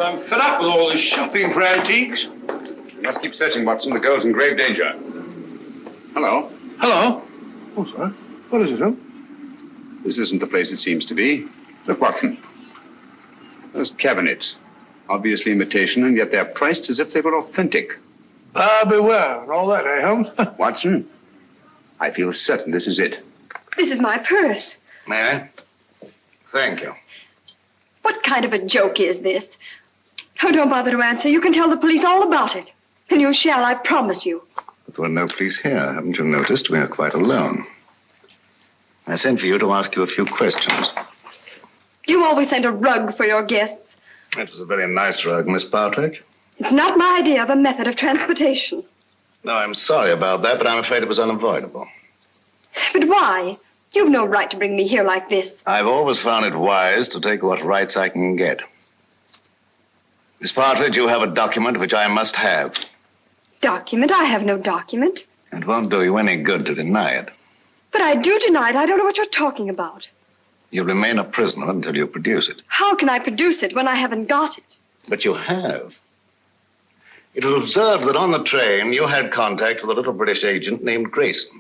I'm fed up with all this shopping for antiques. You must keep searching, Watson. The girl's in grave danger. Hello. Hello? Oh, sorry. What is it, Holmes? This isn't the place it seems to be. Look, Watson. Those cabinets. Obviously imitation, and yet they're priced as if they were authentic. Beware, and all that, eh, Holmes? Watson, I feel certain this is it. This is my purse. May I? Thank you. What kind of a joke is this? Oh, don't bother to answer. You can tell the police all about it. And you shall, I promise you. But there are no police here. Haven't you noticed? We are quite alone. I sent for you to ask you a few questions. You always send a rug for your guests. It was a very nice rug, Miss Partridge. It's not my idea of a method of transportation. No, I'm sorry about that, but I'm afraid it was unavoidable. But why? You've no right to bring me here like this. I've always found it wise to take what rights I can get. Miss Partridge, you have a document which I must have. Document? I have no document. It won't do you any good to deny it. But I do deny it. I don't know what you're talking about. You'll remain a prisoner until you produce it. How can I produce it when I haven't got it? But you have. It was observed that on the train you had contact with a little British agent named Grayson.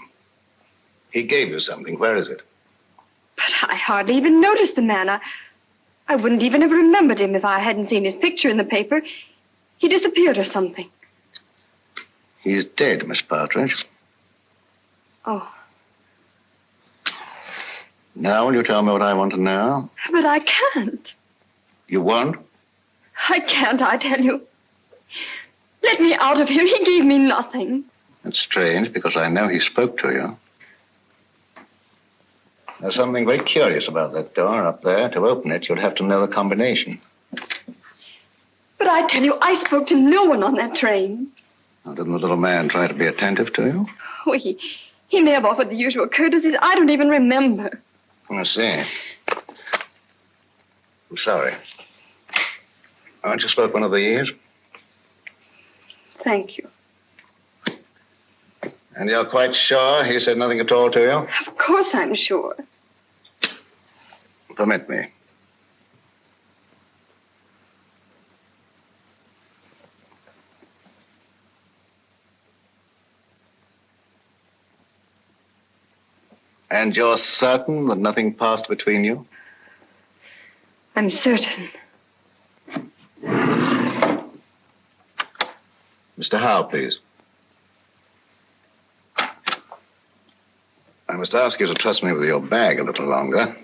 He gave you something. Where is it? But I hardly even noticed the man. I wouldn't even have remembered him if I hadn't seen his picture in the paper. He disappeared or something. He's dead, Miss Partridge. Oh. Now will you tell me what I want to know? But I can't. You won't? I can't, I tell you. Let me out of here. He gave me nothing. That's strange, because I know he spoke to you. There's something very curious about that door up there. To open it, you'd have to know the combination. But I tell you, I spoke to no one on that train. Now, didn't the little man try to be attentive to you? Oh, he may have offered the usual courtesies. I don't even remember. I see. I'm sorry. Aren't you spoke one of the years? Thank you. And you're quite sure he said nothing at all to you? Of course I'm sure. Permit me. And you're certain that nothing passed between you? I'm certain. Mr. Howe, please. I must ask you to trust me with your bag a little longer.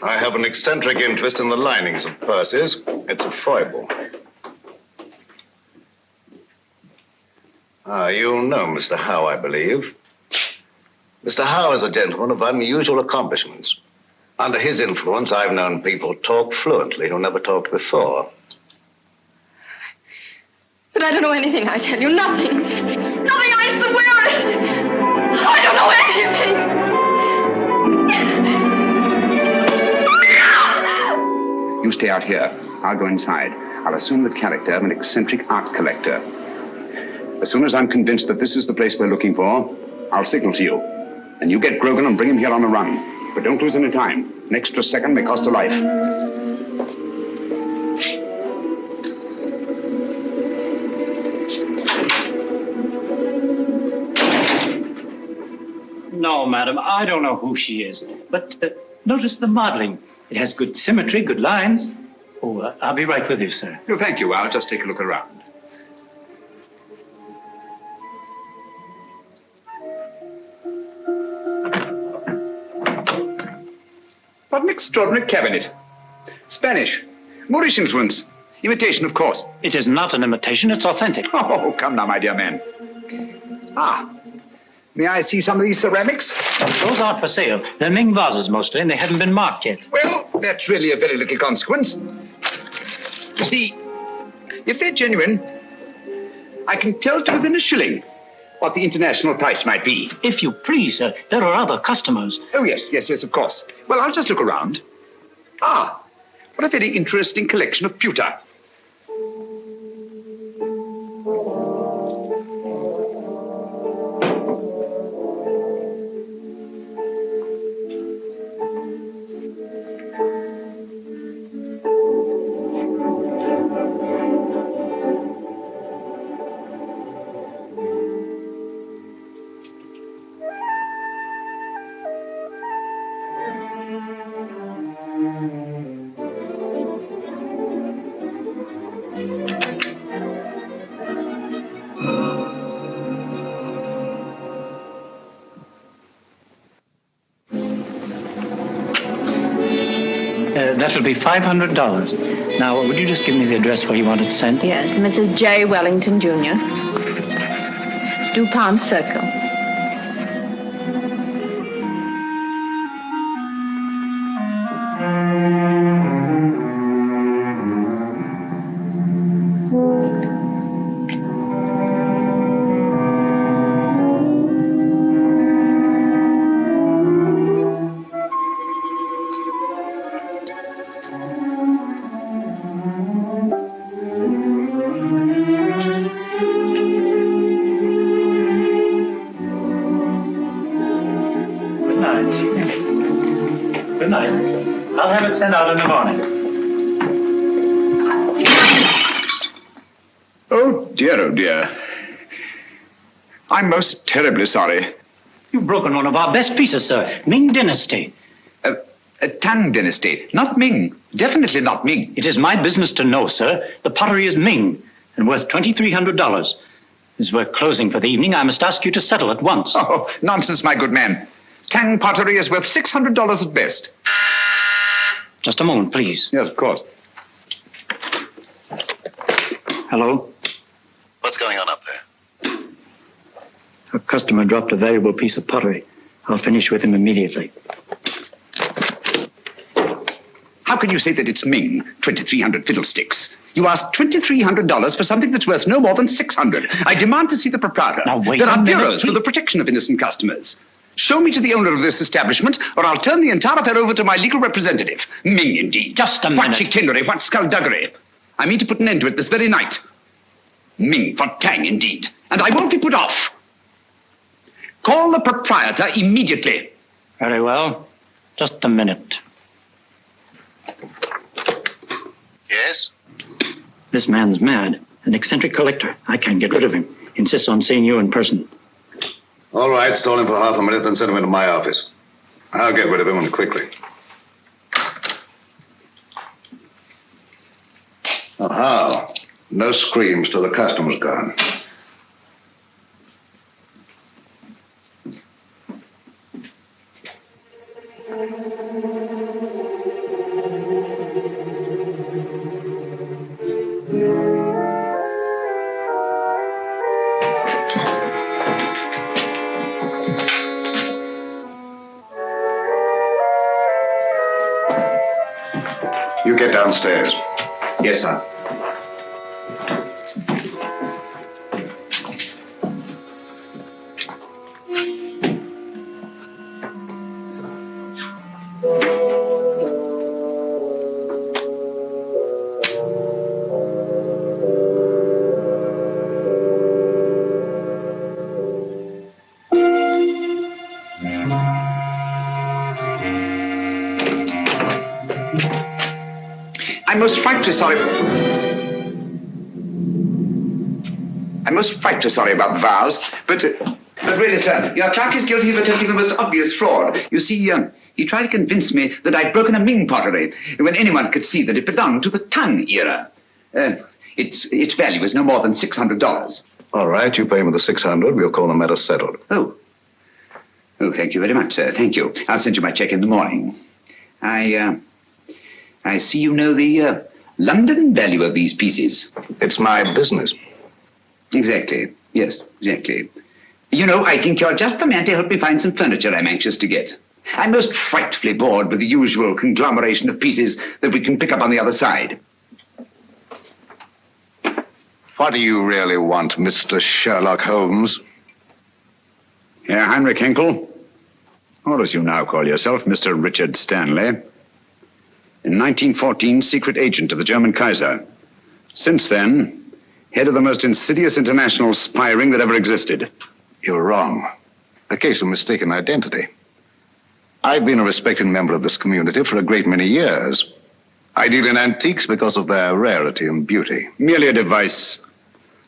I have an eccentric interest in the linings of purses. It's a foible. You know Mr. Howe, I believe. Mr. Howe is a gentleman of unusual accomplishments. Under his influence, I've known people talk fluently who never talked before. But I don't know anything, I tell you. Nothing. Nothing, I swear it. I don't know anything. You stay out here. I'll go inside. I'll assume the character of an eccentric art collector. As soon as I'm convinced that this is the place we're looking for, I'll signal to you. And you get Grogan and bring him here on a run. But don't lose any time. An extra second may cost a life. No, madam, I don't know who she is. But notice the modeling. It has good symmetry, good lines. Oh, I'll be right with you, sir. No, thank you. I'll just take a look around. What an extraordinary cabinet. Spanish. Moorish influence. Imitation, of course. It is not an imitation, it's authentic. Oh, come now, my dear man. Ah. May I see some of these ceramics? Those aren't for sale. They're Ming vases mostly, and they haven't been marked yet. Well, that's really a very little consequence. You see, if they're genuine, I can tell to within a shilling what the international price might be. If you please, sir, there are other customers. Oh, yes, of course. Well, I'll just look around. Ah, what a very interesting collection of pewter. That'll be $500. Now, would you just give me the address where you want it sent? Yes, Mrs. J. Wellington, Jr. DuPont Circle. Good night. I'll have it sent out in the morning. Oh, dear. I'm most terribly sorry. You've broken one of our best pieces, sir. Ming Dynasty. Tang Dynasty. Not Ming. Definitely not Ming. It is my business to know, sir. The pottery is Ming and worth $2,300. As we're closing for the evening, I must ask you to settle at once. Oh, nonsense, my good man. Tang pottery is worth $600 at best. Just a moment, please. Yes, of course. Hello? What's going on up there? A customer dropped a valuable piece of pottery. I'll finish with him immediately. How can you say that it's Ming? 2,300 fiddlesticks. You asked $2,300 for something that's worth no more than $600. I demand to see the proprietor. Now, wait There a are minute, bureaus for the protection of innocent customers. Show me to the owner of this establishment, or I'll turn the entire affair over to my legal representative. Ming, indeed. Just a What minute. chicanery, what skullduggery. I mean to put an end to it this very night. Ming for Tang, indeed. And I won't be put off. Call the proprietor immediately. Very well. Just a minute. Yes? This man's mad. An eccentric collector. I can't get rid of him. Insists on seeing you in person. All right, stall him for half a minute, then send him into my office. I'll get rid of him and quickly. Oh, how? No screams till the customer's gone. You get downstairs. Yes, sir. I'm most frightfully sorry about the vase, but really, sir, your clerk is guilty of attempting the most obvious fraud. You see, he tried to convince me that I'd broken a Ming pottery when anyone could see that it belonged to the Tang era. Its value is no more than $600. All right, you pay me the $600. We'll call the matter settled. Oh, thank you very much, sir. Thank you. I'll send you my check in the morning. I see you know the London value of these pieces. It's my business. Exactly. Yes, exactly. You know, I think you're just the man to help me find some furniture I'm anxious to get. I'm most frightfully bored with the usual conglomeration of pieces that we can pick up on the other side. What do you really want, Mr. Sherlock Holmes? Herr Heinrich Henkel, or as you now call yourself, Mr. Richard Stanley. In 1914, secret agent of the German Kaiser. Since then, head of the most insidious international spy ring that ever existed. You're wrong. A case of mistaken identity. I've been a respected member of this community for a great many years. I deal in antiques because of their rarity and beauty. Merely a device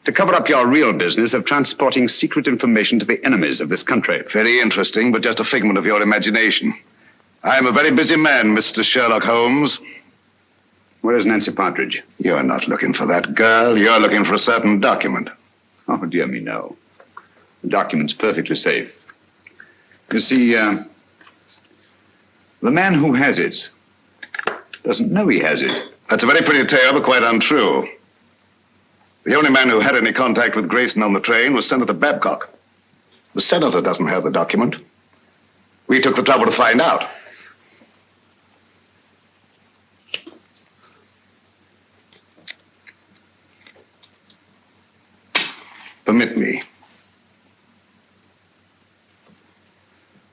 to cover up your real business of transporting secret information to the enemies of this country. Very interesting, but just a figment of your imagination. I'm a very busy man, Mr. Sherlock Holmes. Where is Nancy Partridge? You're not looking for that girl. You're looking for a certain document. Oh, dear me, no. The document's perfectly safe. You see, the man who has it doesn't know he has it. That's a very pretty tale, but quite untrue. The only man who had any contact with Grayson on the train was Senator Babcock. The senator doesn't have the document. We took the trouble to find out. Permit me.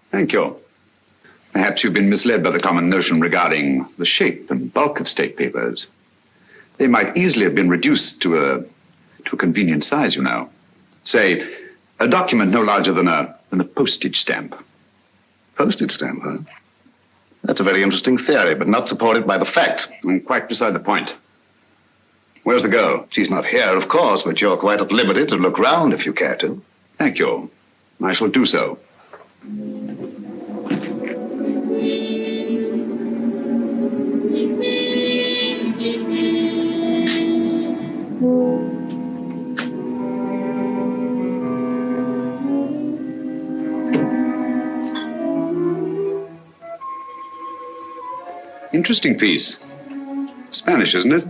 Thank you. Perhaps you've been misled by the common notion regarding the shape and bulk of state papers. They might easily have been reduced to a convenient size, you know. Say, a document no larger than a postage stamp. Postage stamp, huh? That's a very interesting theory, but not supported by the facts. And quite beside the point. Where's the girl? She's not here, of course, but you're quite at liberty to look round if you care to. Thank you. I shall do so. Interesting piece. Spanish, isn't it?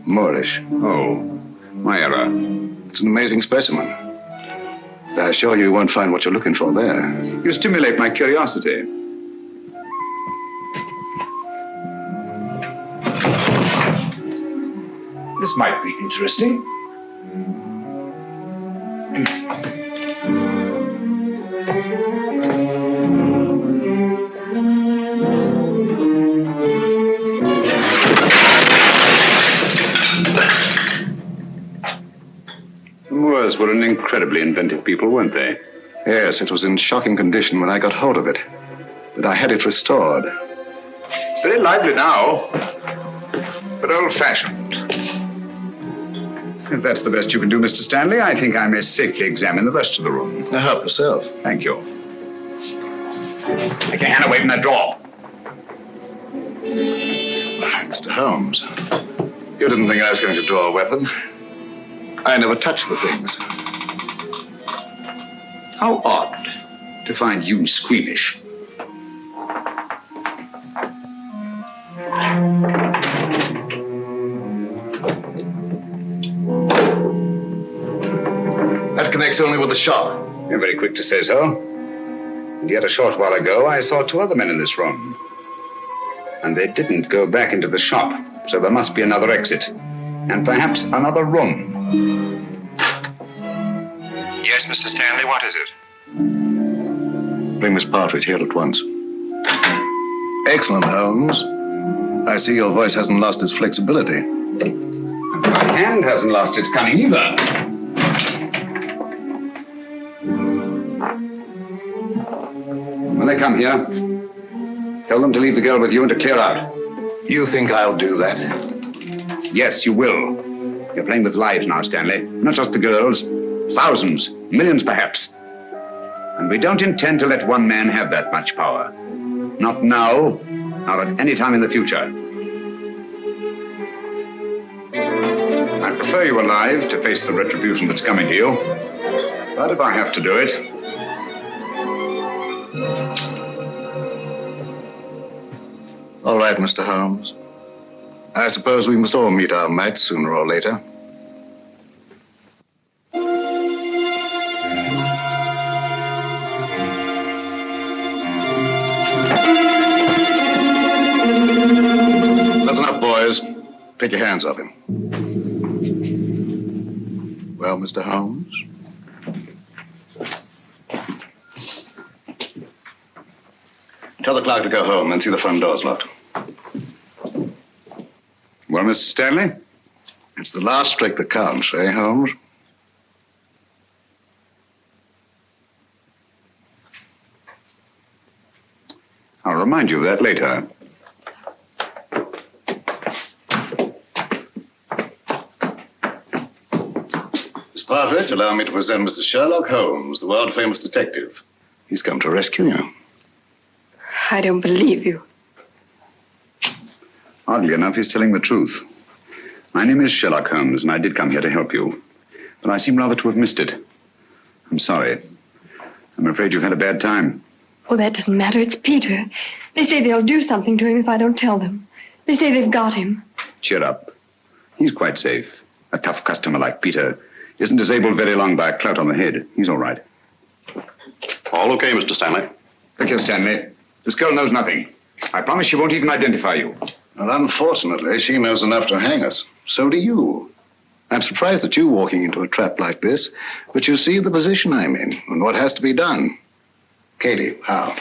Moorish. Oh, my error. It's an amazing specimen. But I assure you won't find what you're looking for there. You stimulate my curiosity. This might be interesting. The Moors were an incredibly inventive people, weren't they? Yes, it was in shocking condition when I got hold of it. But I had it restored. Very lively now, but old-fashioned. If that's the best you can do, Mr. Stanley, I think I may safely examine the rest of the room. Help yourself. Thank you. Take your hand away from that drawer. Mr. Holmes, you didn't think I was going to draw a weapon. I never touched the things. How odd to find you squeamish. That connects only with the shop. You're very quick to say so. And yet a short while ago, I saw two other men in this room. And they didn't go back into the shop, so there must be another exit. And perhaps another room. Yes, Mr. Stanley, what is it? Bring Miss Partridge here at once. Excellent, Holmes. I see your voice hasn't lost its flexibility. My hand hasn't lost its cunning either. When they come here, tell them to leave the girl with you and to clear out. You think I'll do that? Yes, you will. You're playing with lives now, Stanley. Not just the girls. Thousands, millions perhaps. And we don't intend to let one man have that much power. Not now, nor at any time in the future. I prefer you alive to face the retribution that's coming to you. But if I have to do it... All right, Mr. Holmes. I suppose we must all meet our match sooner or later. That's enough, boys. Take your hands off him. Well, Mr. Holmes? Tell the clerk to go home and see the front door's locked. Well, Mr. Stanley? It's the last trick that counts, eh, Holmes? I'll remind you of that later. Miss Partridge, allow me to present Mr. Sherlock Holmes, the world-famous detective. He's come to rescue you. I don't believe you. Oddly enough, he's telling the truth. My name is Sherlock Holmes, and I did come here to help you. But I seem rather to have missed it. I'm sorry. I'm afraid you've had a bad time. Oh, that doesn't matter. It's Peter. They say they'll do something to him if I don't tell them. They say they've got him. Cheer up. He's quite safe. A tough customer like Peter isn't disabled very long by a clout on the head. He's all right. All okay, Mr. Stanley? Look here, Stanley. This girl knows nothing. I promise she won't even identify you. Well, unfortunately, she knows enough to hang us. So do you. I'm surprised at you walking into a trap like this, but you see the position I'm in and what has to be done. Katie, how?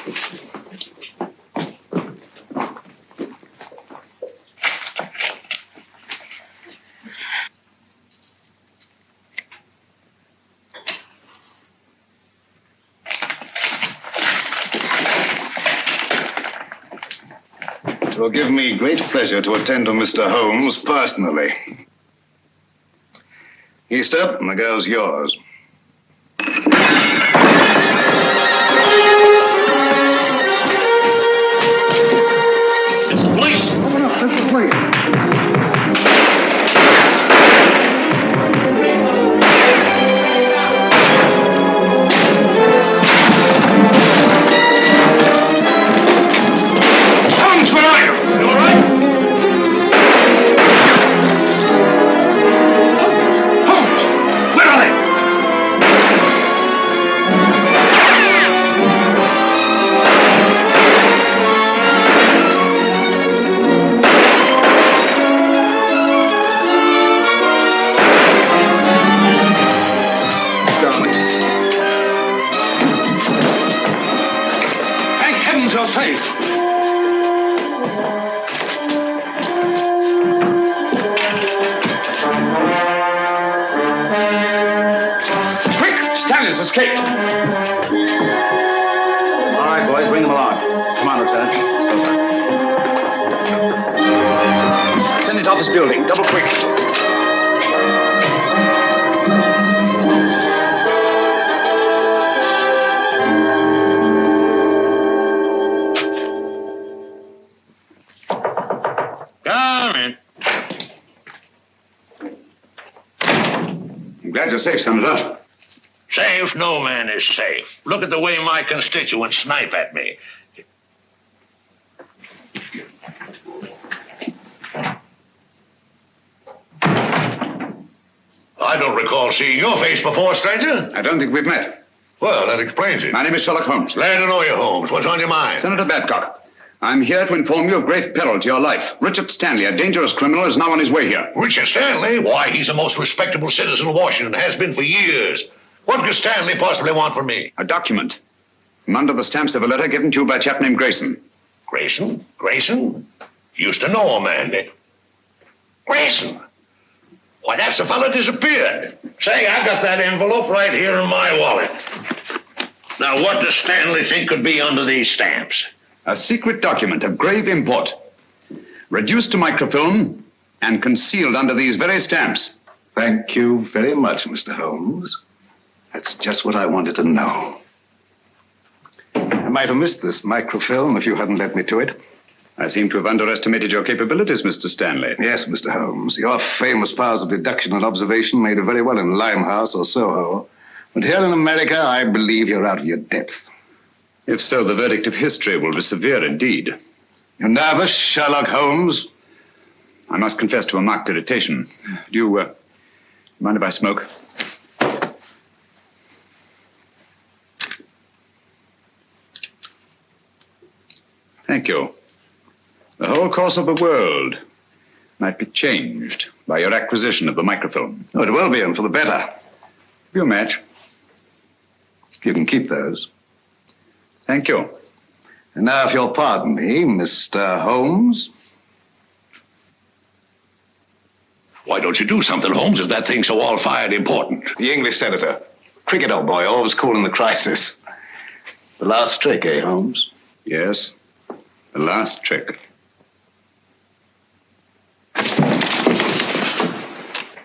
It will give me great pleasure to attend to Mr. Holmes personally. Easter, and the girl's yours. It's the police! Open up, that's the police. You're safe. Quick! Stanley's escaped. All right, boys, bring them along. Come on, Lieutenant. Send it off this building. Double quick. Glad you're safe, Senator. Safe? No man is safe. Look at the way my constituents snipe at me. I don't recall seeing your face before, stranger. I don't think we've met. Well, that explains it. My name is Sherlock Holmes. Glad to know you, Holmes. What's on your mind? Senator Babcock, I'm here to inform you of great peril to your life. Richard Stanley, a dangerous criminal, is now on his way here. Richard Stanley? Why, he's the most respectable citizen of Washington, has been for years. What could Stanley possibly want from me? A document. I'm under the stamps of a letter given to you by a chap named Grayson. Grayson? Grayson? Used to know a man. Grayson? Why, that's the fellow disappeared. Say, I got that envelope right here in my wallet. Now, what does Stanley think could be under these stamps? A secret document of grave import. Reduced to microfilm and concealed under these very stamps. Thank you very much, Mr. Holmes. That's just what I wanted to know. I might have missed this microfilm if you hadn't led me to it. I seem to have underestimated your capabilities, Mr. Stanley. Yes, Mr. Holmes. Your famous powers of deduction and observation made it very well in Limehouse or Soho. But here in America, I believe you're out of your depth. If so, the verdict of history will be severe indeed. You nervous, Sherlock Holmes? I must confess to a marked irritation. Do you mind if I smoke? Thank you. The whole course of the world might be changed by your acquisition of the microfilm. Oh, it will be, and for the better. Give you a match. You can keep those. Thank you. And now, if you'll pardon me, Mr. Holmes. Why don't you do something, Holmes, if that thing's so all-fired important? The English senator. Cricket, old boy, always cool in the crisis. The last trick, eh, Holmes? Yes, the last trick.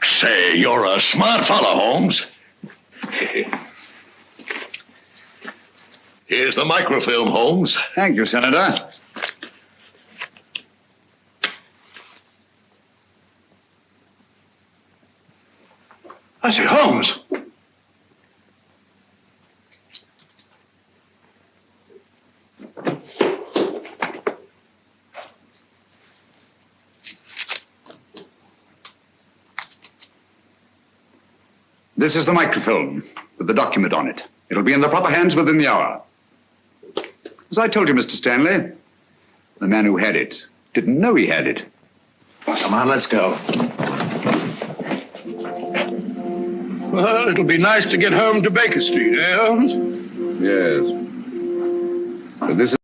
Say, you're a smart fellow, Holmes. Here's the microfilm, Holmes. Thank you, Senator. I say, Holmes. This is the microfilm with the document on it. It'll be in the proper hands within the hour. As I told you, Mr. Stanley, the man who had it didn't know he had it. Well, come on, let's go. Well, it'll be nice to get home to Baker Street, eh, Holmes? Yes. But this is